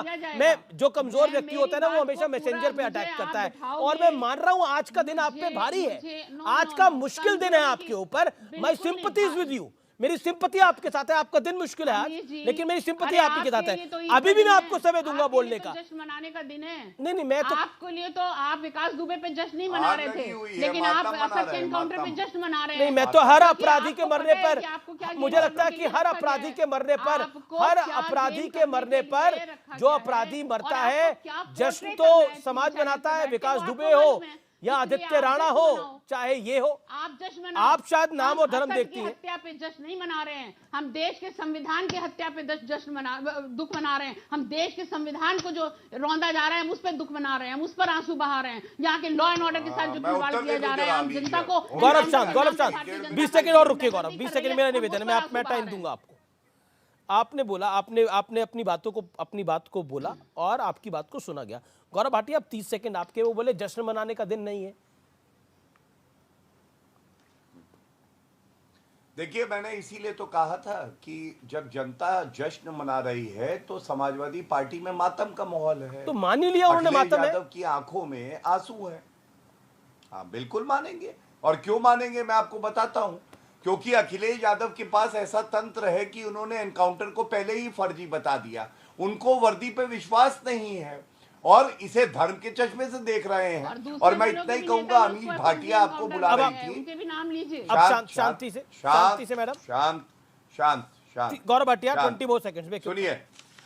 वो हमेशा मैसेंजर पे अटैक करता है। और मैं मान रहा हूं आज का दिन आप पे भारी है, आज का मुश्किल दिन है आपके ऊपर। माय सिंपैथीज विद यू, मेरी सिंपैथी आपके साथ है। आपका दिन मुश्किल है आज, लेकिन मेरी सिंपैथी आपके साथ है। अभी भी मैं आपको समय दूंगा बोलने का। जश्न मनाने का दिन है। नहीं, मैं तो आपके लिए तो आप विकास दुबे पे जश्न नहीं मना रहे थे, लेकिन आप असद के एनकाउंटर पे जश्न मना रहे हैं। नहीं, मैं तो हर अपराधी के मरने पर, मुझे लगता है कि हर अपराधी के मरने पर जो अपराधी मरता है, जश्न तो समाज मनाता है। विकास दुबे हो या आदित्य राणा हो, चाहे ये हो, आप जश्न मनाओ। आप शायद नाम और धर्म देखती हैं। हत्या पे जश्न नहीं मना रहे हैं, हम देश के संविधान की हत्या पे दुख मना रहे हैं। हम देश के संविधान को जो रौंदा जा रहा है, हम उस पर दुख मना रहे हैं, हम उस पर आंसू बहा रहे हैं। यहाँ के लॉ एंड ऑर्डर के साथ जो खिलवाड़ किया जा रहा है, हम जनता को। गौरव शांत 20 सेकंड और रुकिए गौरव, 20 सेकंड मेरा निवेदन है, मैं टाइम दूंगा आपको। आपने बोला, आपने अपनी बात को बोला और आपकी बात को सुना गया। गौरव भाटिया, अब 30 सेकंड आपके। वो बोले जश्न मनाने का दिन नहीं है। देखिए, मैंने इसीलिए तो कहा था कि जब जनता जश्न मना रही है तो समाजवादी पार्टी में मातम का माहौल है। तो मान ही लिया उन्होंने मातम है। यादव की आंखों में आंसू है। हाँ, बिल्कुल मानेंगे। और क्यों मानेंगे मैं आपको बताता हूं। क्योंकि अखिलेश यादव के पास ऐसा तंत्र है कि उन्होंने एनकाउंटर को पहले ही फर्जी बता दिया। उनको वर्दी पे विश्वास नहीं है और इसे धर्म के चश्मे से देख रहे हैं। और मैं इतना ही कहूंगा, अमीश भाटिया आपको बुला रही थी। उनके भी नाम लीजिए। शांति से मैडम, शांत। Gaurav Bhatia 20 more seconds। सुनिए,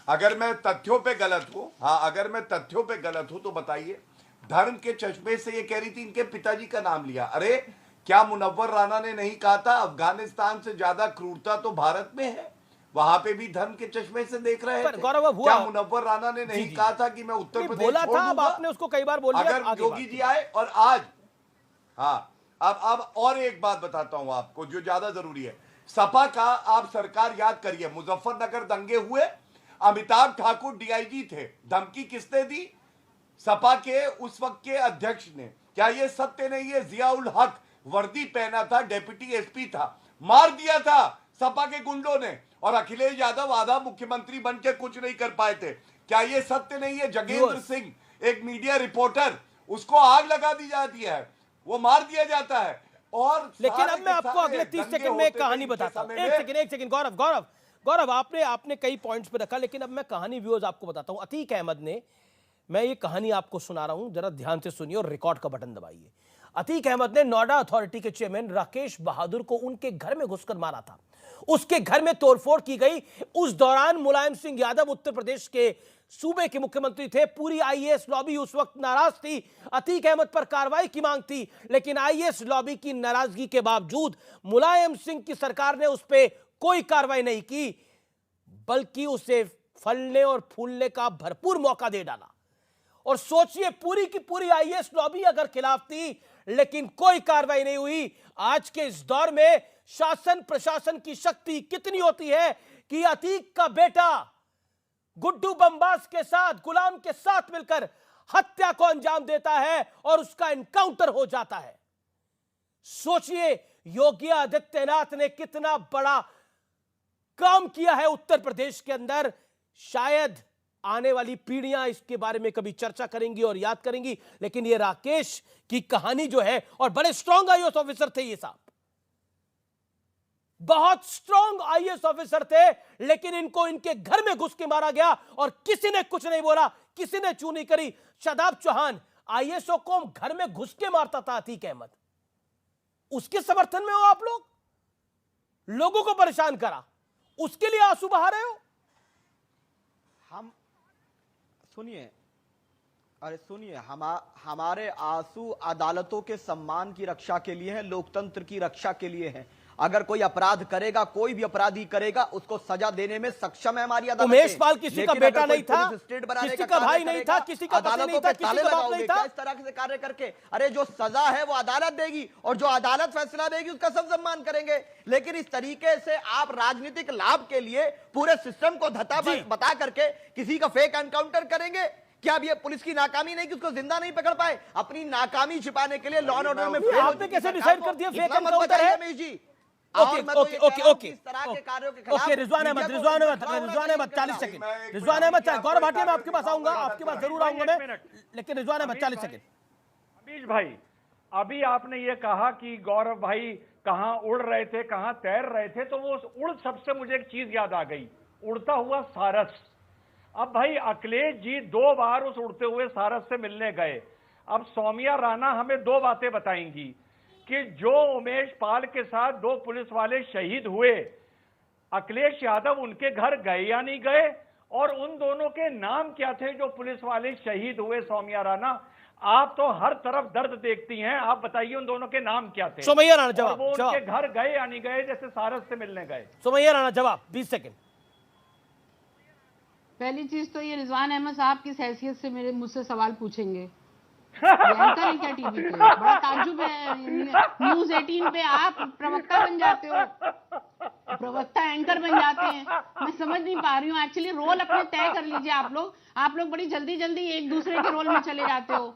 अगर मैं तथ्यों पे गलत हूं, हाँ, अगर मैं तथ्यों पे गलत हूं तो बताइए। धर्म के चश्मे से ये कह रही थी, इनके पिताजी का नाम लिया। अरे क्या मुनव्वर राणा ने नहीं कहा था अफगानिस्तान से ज्यादा क्रूरता तो भारत में है? वहां पे भी धर्म के चश्मे से देख रहे हैं। क्या मुनव्वर राणा ने नहीं कहा था कि मैं उत्तर प्रदेश बोला था? अब आपने उसको कई बार बोला। अगर योगी जी आए और आज, हाँ, अब और एक बात बताता हूं आपको जो ज्यादा जरूरी है। सपा का आप सरकार याद करिए, मुजफ्फरनगर दंगे हुए, अमिताभ ठाकुर डीआईजी थे, धमकी किसने दी? सपा के उस वक्त के अध्यक्ष ने। क्या ये सत्य नहीं है? जियाउल हक वर्दी पहना था, डेप्यूटी एसपी था, मार दिया था सपा के गुंडों ने। और अखिलेश यादव आधा मुख्यमंत्री बन के कुछ नहीं कर पाए थे। क्या ये सत्य नहीं है? जगेंद्र सिंह, एक मीडिया रिपोर्टर, उसको आग लगा दी जाती है, वो मार दिया जाता है। और लेकिन अब मैं आपको अगले 30 सेकंड में एक कहानी बताता हूं। एक सेकंड गौरव, आपने कई पॉइंट्स पे रखा, लेकिन अब मैं कहानी व्यूअर्स आपको बताता हूं। अतीक अहमद ने, मैं ये कहानी आपको सुना रहा हूं, जरा ध्यान से सुनिए और रिकॉर्ड का बटन दबाइए। अतीक अहमद ने नोएडा अथॉरिटी के चेयरमैन राकेश बहादुर को उनके घर में घुसकर मारा था। उसके घर में तोड़फोड़ की गई। उस दौरान मुलायम सिंह यादव उत्तर प्रदेश के सूबे के मुख्यमंत्री थे। पूरी आईएएस लॉबी उस वक्त नाराज थी, अतीक अहमद पर कार्रवाई की मांग थी। लेकिन आईएएस लॉबी की नाराजगी के बावजूद मुलायम सिंह की सरकार ने उस पर कोई कार्रवाई नहीं की, बल्कि उसे फलने और फूलने का भरपूर मौका दे डाला। और सोचिए, पूरी की पूरी आईएएस लॉबी अगर खिलाफ थी, लेकिन कोई कार्रवाई नहीं हुई। आज के इस दौर में शासन प्रशासन की शक्ति कितनी होती है कि अतीक का बेटा गुड्डू बमबास के साथ, गुलाम के साथ मिलकर हत्या को अंजाम देता है और उसका एनकाउंटर हो जाता है। सोचिए, योगी आदित्यनाथ ने कितना बड़ा काम किया है उत्तर प्रदेश के अंदर। शायद आने वाली पीढ़ियां इसके बारे में कभी चर्चा करेंगी और याद करेंगी, लेकिन ये राकेश की कहानी जो है, और बड़े स्ट्रॉन्ग आईएएस ऑफिसर थे ये साहब। बहुत स्ट्रांग आईएएस ऑफिसर थे, लेकिन इनको इनके घर में घुस के मारा गया और किसी ने कुछ नहीं बोला, किसी ने चू नहीं करी। शादाब चौहान आईएएसओ को घर में घुस के मारता था अतीक अहमद, उसके समर्थन में हो आप लोग, लोगों को परेशान करा, उसके लिए आंसू बहा रहे हो। हम सुनिए, अरे सुनिए, हमारे आंसू अदालतों के सम्मान की रक्षा के लिए हैं, लोकतंत्र की रक्षा के लिए हैं। अगर कोई अपराध करेगा, कोई भी अपराधी करेगा, उसको सजा देने में सक्षम है हमारी अदालत। उमेश पाल किसी का बेटा नहीं था, किसी का भाई नहीं था, किसी का पति नहीं था, किसी का बाप नहीं था। इस तरह से कार्य करके, अरे जो सजा है वो अदालत देगी और जो अदालत फैसला देगी उसका सब सम्मान करेंगे। लेकिन इस तरीके से आप राजनीतिक लाभ के लिए पूरे सिस्टम को धता बता करके किसी का फेक एनकाउंटर करेंगे। क्या अब ये पुलिस की नाकामी नहीं कि उसको जिंदा नहीं पकड़ पाए? अपनी नाकामी छिपाने के लिए लॉ एंड ऑर्डर में आपने कैसे डिसाइड कर दिया फेक एनकाउंटर है? Ramesh ji, okay, Rizwan Ahmad 40 second. रिजवान अहमद, गौरव भाटिया मैं आपके पास आऊंगा, आपके पास जरूर आऊंगा मैं, लेकिन रिजवान अहमद 40 सेकंड। अमीश भाई, अभी आपने ये कहा कि गौरव भाई कहां उड़ रहे थे, कहां तैर रहे थे, तो वो उड़ सबसे मुझे एक चीज याद आ गई, उड़ता हुआ सारस। अब भाई अखिलेश जी 2 बार उस उड़ते हुए सारस से मिलने गए। अब सौम्या राणा हमें 2 बातें बताएंगी कि जो उमेश पाल के साथ 2 पुलिस वाले शहीद हुए, अखिलेश यादव उनके घर गए या नहीं गए, और उन दोनों के नाम क्या थे जो पुलिस वाले शहीद हुए? सौम्या राणा, आप तो हर तरफ दर्द देखती हैं, आप बताइए उन दोनों के नाम क्या थे? सौम्या राणा जवाब, वो उनके घर गए या नहीं गए जैसे सारस से मिलने गए? सौम्या राणा जवाब 20 सेकंड। पहली चीज तो ये रिजवान अहमद साहब किस हैसियत से मुझसे सवाल पूछेंगे? एंकर है क्या टीवी पे? बड़ा ताज्जुब है। न्यूज 18 पे आप प्रवक्ता बन जाते हो, प्रवक्ता एंकर बन जाते हैं। मैं समझ नहीं पा रही हूँ। एक्चुअली रोल अपने तय कर लीजिए आप लोग बड़ी जल्दी जल्दी एक दूसरे के रोल में चले जाते हो।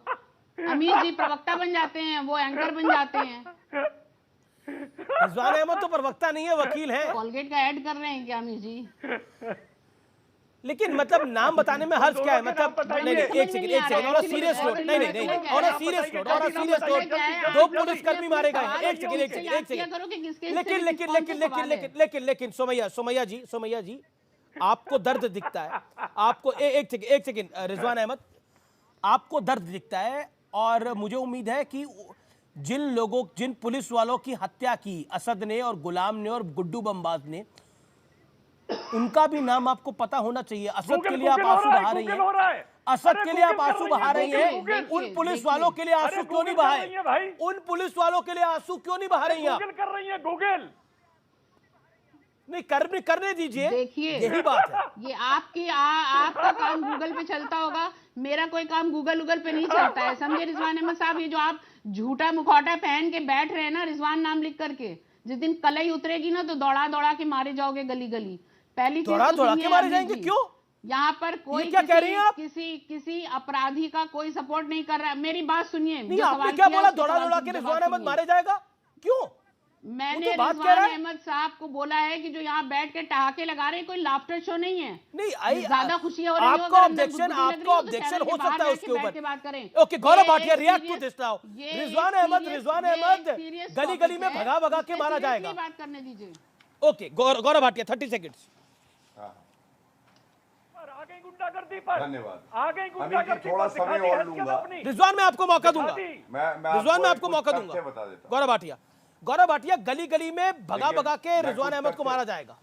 अमीर जी प्रवक्ता बन जाते हैं, वो एंकर बन जाते हैं। रिजवान अहमद तो प्रवक्ता नहीं है, वकील है। कॉलगेट का ऐड कर रहे हैं क्या अमीर जी? लेकिन मतलब नाम बताने में हर्ज क्या है? मतलब नहीं, एक सेकंड, और सीरियस नोट, नहीं, और सीरियस नोट, 2 पुलिसकर्मी मारे गए। एक सेकंड, लेकिन सोमैया जी आपको दर्द दिखता है, आपको एक सेकंड रिजवान अहमद, आपको दर्द दिखता है, और मुझे उम्मीद है कि जिन पुलिस वालों की हत्या की असद ने और गुलाम ने और गुड्डू बमबाज ने, उनका भी नाम आपको पता होना चाहिए। असद के लिए आप आंसू बहा रही हैं, असद के लिए आप आंसू बहा रही हैं, उन पुलिस वालों के लिए आंसू क्यों नहीं बहाए? उन पुलिस वालों के लिए आंसू क्यों नहीं बहा रही हैं? कर रही है गूगल, नहीं करने दीजिए। देखिए, यही बात है। ये आपका काम गूगल पे चलता होगा, मेरा कोई काम गूगल पे नहीं चलता है, समझे रिजवान अहमद साहब? ये जो आप झूठा मुखौटा पहन के बैठ रहे हैं ना, रिजवान नाम लिख करके, जिस दिन कलई उतरेगी ना तो दौड़ा के मारे जाओगे गली गली। पहली चीज दौड़ा के मारे जाएंगे? क्यों? यहाँ पर कोई क्या कह रही हैं आप? किसी अपराधी का कोई सपोर्ट नहीं कर रहा है। मेरी बात सुनिए। आपने क्या बोला? दौड़ा के रिजवान अहमद मारे जाएगा? क्यों? मैंने रिजवान अहमद साहब को बोला है कि जो यहाँ बैठ के ठहाके लगा रहे हैं, कोई लाफ्टर शो नहीं है। नहीं, ज्यादा खुशी हो रही है। आपको ऑब्जेक्शन हो सकता है उसके ऊपर। बात करें। Okay, Gaurav Bhatia react to this now. Rizwan Ahmed गली में भगा के मारा जाएगा। बात करने दीजिए। Okay, Gaurav Bhatia 30 seconds. गुंडागर्दी पर धन्यवाद। आ गई गुंडागर्दी, थोड़ा समय और लूंगा। रिजवान मैं आपको मौका दूंगा, रिजवान मैं आपको मौका दूंगा। गौरव भाटिया गली में भगा के रिजवान अहमद को मारा जाएगा।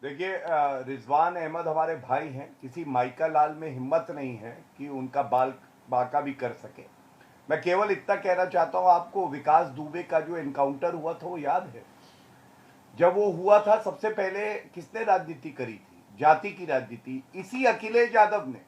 देखिए, रिजवान अहमद हमारे भाई हैं, किसी माइका लाल में हिम्मत नहीं है कि उनका बाका भी कर सके। मैं केवल इतना कहना चाहता हूं आपको, विकास दुबे का जो एनकाउंटर हुआ था वो याद है? जब वो हुआ था, सबसे पहले किसने राजनीति करी थी? जाति की राजनीति, इसी अखिलेश यादव ने।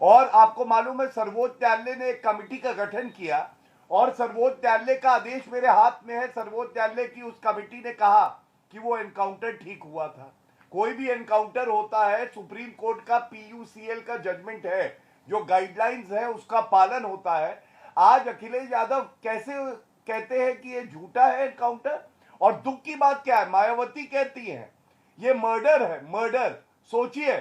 और आपको मालूम है, सर्वोच्च न्यायालय ने एक कमेटी का गठन किया, और सर्वोच्च न्यायालय का आदेश मेरे हाथ में है। सर्वोच्च न्यायालय की उस कमेटी ने कहा कि वो एनकाउंटर ठीक हुआ था। कोई भी एनकाउंटर होता है, सुप्रीम कोर्ट का PUCL का जजमेंट है, जो गाइडलाइंस है उसका पालन होता है। आज अखिलेश यादव कैसे कहते हैं कि ये झूठा है एनकाउंटर? और दुख की बात क्या है, मायावती कहती है ये मर्डर है, मर्डर। सोचिए,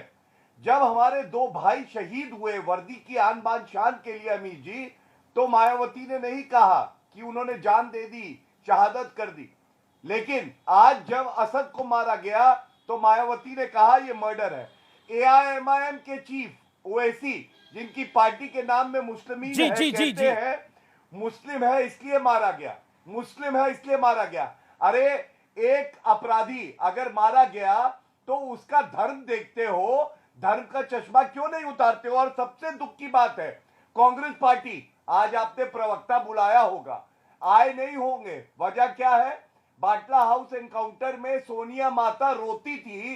जब हमारे 2 भाई शहीद हुए वर्दी की आन बान शान के लिए अमीर जी, तो मायावती ने नहीं कहा कि उन्होंने जान दे दी, शहादत कर दी। लेकिन आज जब असद को मारा गया तो मायावती ने कहा यह मर्डर है। एआईएमआईएम के चीफ ओवैसी, जिनकी पार्टी के नाम में मुस्लिमीन है, कहते हैं मुस्लिम है इसलिए मारा गया, मुस्लिम है इसलिए मारा गया। अरे एक अपराधी अगर मारा गया तो उसका धर्म देखते हो, धर्म का चश्मा क्यों नहीं उतारते हो? और सबसे दुख की बात है, कांग्रेस पार्टी, आज आपने प्रवक्ता बुलाया होगा, आए नहीं होंगे। वजह क्या है? बाटला हाउस एनकाउंटर में सोनिया माता रोती थी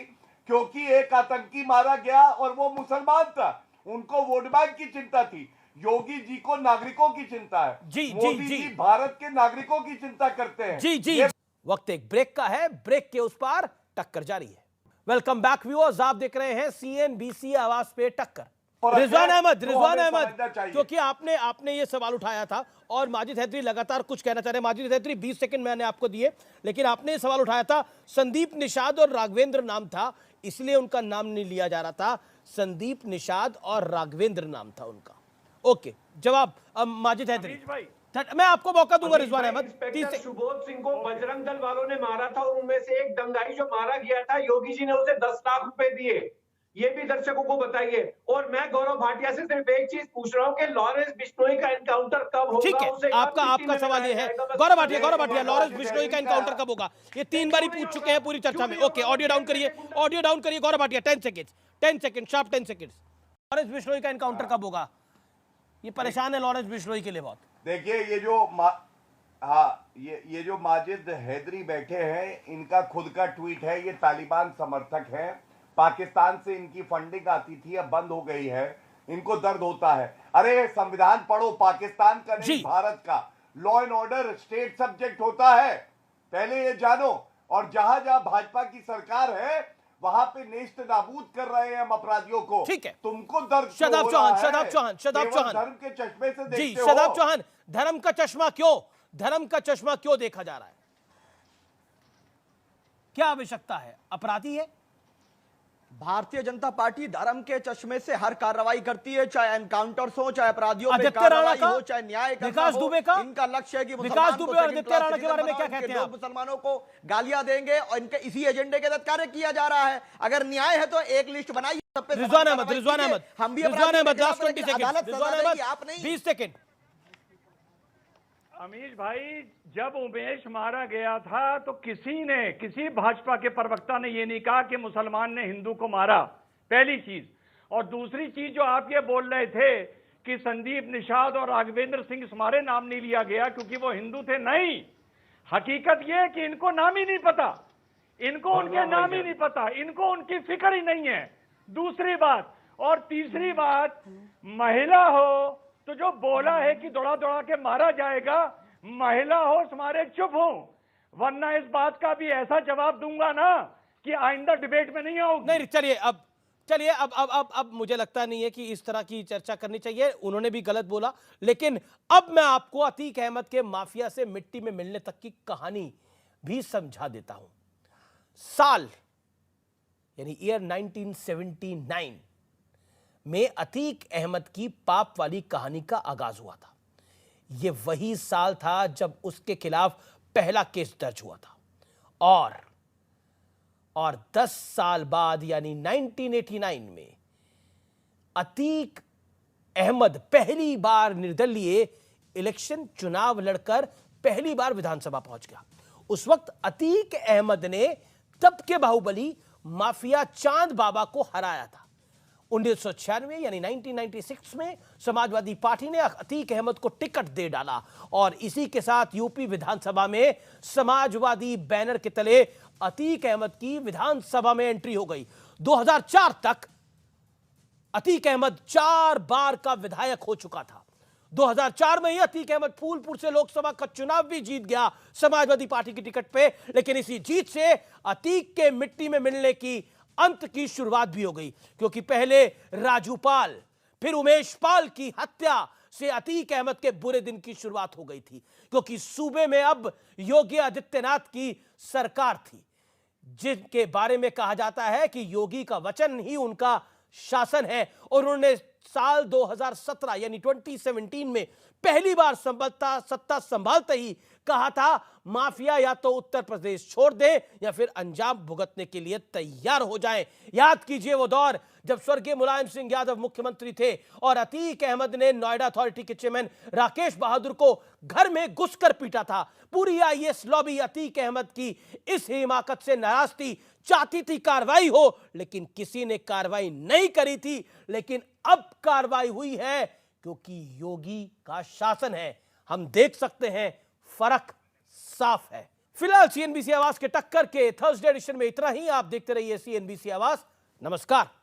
क्योंकि एक आतंकी मारा गया और वो मुसलमान था। उनको वोट बैंक की चिंता थी। योगी जी को नागरिकों की चिंता है। मोदी जी भारत के नागरिकों की चिंता करते हैं। जी वक्त एक ब्रेक का है, ब्रेक के उस पार टक्कर जारी है। वेलकम बैक व्यूअर्स, आप देख रहे हैं सीएनबीसी आवाज पे टक्कर। रिजवान अहमद, क्योंकि आपने ये सवाल उठाया था और माजिद हैदरी लगातार कुछ कहना चाह रहे हैं। माजिद हैदरी 20 सेकंड मैंने आपको दिए, लेकिन आपने ये सवाल उठाया था, संदीप निषाद और राघवेंद्र नाम था, इसलिए उनका नाम नहीं लिया जा रहा था। संदीप निषाद और राघवेंद्र नाम था उनका। ओके, जवाब माजिद हैदरी। मैं आपको मौका दूंगा रिजवान अहमद। सुबोध सिंह को बजरंग दल वालों ने मारा था और उनमें से एक दंगाई जो मारा गया था, योगी जी ने उसे 10 लाख रुपए दिए। ये भी दर्शकों को बताइए। और मैं गौरव भाटिया से सिर्फ एक चीज पूछ रहा हूँ कि लॉरेंस बिश्नोई का एनकाउंटर कब होगा? ठीक है, आपका सवाल ये है गौरव भाटिया, लॉरेंस बिश्नोई का एनकाउंटर कब होगा? ये 3 बार पूछ चुके हैं पूरी चर्चा में। ओके, ऑडियो डाउन करिए Gaurav Bhatia. 10 second sharp 10 second. Lawrence Bishnoi का एनकाउंटर कब होगा? ये परेशान है लॉरेंस बिश्नोई के लिए बहुत। देखिए, ये जो माजिद हैदरी बैठे हैं, इनका खुद का ट्वीट है। ये तालिबान समर्थक हैं, पाकिस्तान से इनकी फंडिंग आती थी, अब बंद हो गई है, इनको दर्द होता है। अरे संविधान पढ़ो, पाकिस्तान का नहीं भारत का। Law and order state subject होता है, पहले ये जानो। और जहां जहां भाजपा की सरकार है वहां पे नेस्त नाबूद कर रहे हैं हम अपराधियों को। ठीक है, तुमको दर्द शदाब चौहान धर्म के चश्मे से देखते हो। शदाब चौहान, धर्म का चश्मा क्यों देखा जा रहा है? क्या आवश्यकता है? अपराधी है? भारतीय जनता पार्टी धर्म के चश्मे से हर कार्रवाई करती है, चाहे एनकाउंटर्स हो, चाहे अपराधियों पे कार्रवाई हो, चाहे न्याय करना हो। इनका लक्ष्य है कि विकास दुबे और आदित्य राणा के बारे में क्या कहते हैं? मुसलमानों को गालियां देंगे और इनके इसी एजेंडे के तहत कार्य किया जा रहा है। अगर न्याय है तो एक लिस्ट बनाइए। रिजवान अहमद, हम भी 20 सेकंड। अमीश भाई, जब उमेश मारा गया था तो किसी भाजपा के प्रवक्ता ने ये नहीं कहा कि मुसलमान ने हिंदू को मारा, पहली चीज। और दूसरी चीज जो आप ये बोल रहे थे कि संदीप निषाद और राघवेंद्र सिंह तुम्हारे नाम नहीं लिया गया क्योंकि वो हिंदू थे, नहीं। हकीकत ये है कि इनको नाम ही नहीं पता, इनको उनके नाम ही नहीं पता, इनको उनकी फिक्र ही नहीं है। दूसरी बात, और तीसरी बात, महिला हो तो जो बोला है कि दौड़ा दौड़ा के मारा जाएगा, महिला हो तुम्हारे चुप हो, वरना इस बात का भी ऐसा जवाब दूंगा ना कि आइंदा डिबेट में नहीं आओगे। नहीं, चलिए अब मुझे लगता नहीं है कि इस तरह की चर्चा करनी चाहिए। उन्होंने भी गलत बोला, लेकिन अब मैं आपको अतीक अहमद के माफिया से मिट्टी में मिलने तक की कहानी भी समझा देता हूं। साल यानी ईयर 1979 में अतीक अहमद की पाप वाली कहानी का आगाज हुआ था। यह वही साल था जब उसके खिलाफ पहला केस दर्ज हुआ था और 10 साल बाद यानी 1989 में अतीक अहमद पहली बार निर्दलीय इलेक्शन चुनाव लड़कर पहली बार विधानसभा पहुंच गया। उस वक्त अतीक अहमद ने तब के बाहुबली माफिया चांद बाबा को हराया था। 1996 यानी 1996 में समाजवादी पार्टी ने अतीक अहमद को टिकट दे डाला और इसी के साथ यूपी विधानसभा में समाजवादी बैनर के तले अतीक अहमद की विधानसभा में एंट्री हो गई। 2004 तक अतीक अहमद 4 बार का विधायक हो चुका था। 2004 में ही अतीक अहमद फूलपुर से लोकसभा का चुनाव भी जीत गया समाजवादी पार्टी की टिकट पे, लेकिन इसी जीत से अतीक के मिट्टी में मिलने की अंत की शुरुआत भी हो गई, क्योंकि पहले राजू पाल फिर उमेश पाल की हत्या से अतीक अहमद के बुरे दिन की शुरुआत हो गई थी, क्योंकि सूबे में अब योगी आदित्यनाथ की सरकार थी, जिनके बारे में कहा जाता है कि योगी का वचन ही उनका शासन है और उन्होंने साल 2017 यानी 2017 में पहली बार सत्ता संभालते ही कहा था माफिया या तो उत्तर प्रदेश छोड़ दे या फिर अंजाम भुगतने के लिए तैयार हो जाएं। याद कीजिए वो दौर जब स्वर्गीय मुलायम सिंह यादव मुख्यमंत्री थे और अतीक अहमद ने नोएडा अथॉरिटी के चेयरमैन राकेश बहादुर को घर में घुसकर पीटा था। पूरी आईएएस लॉबी अतीक अहमद की इस हिमाकत से नाराज थी, चाहती थी कार्रवाई हो, लेकिन किसी ने कार्रवाई नहीं करी थी। लेकिन अब कार्रवाई हुई है क्योंकि योगी का शासन है। हम देख सकते हैं फर्क साफ है। फिलहाल सीएनबीसी आवाज के टक्कर के थर्सडे एडिशन में इतना ही। आप देखते रहिए सीएनबीसी आवाज। नमस्कार।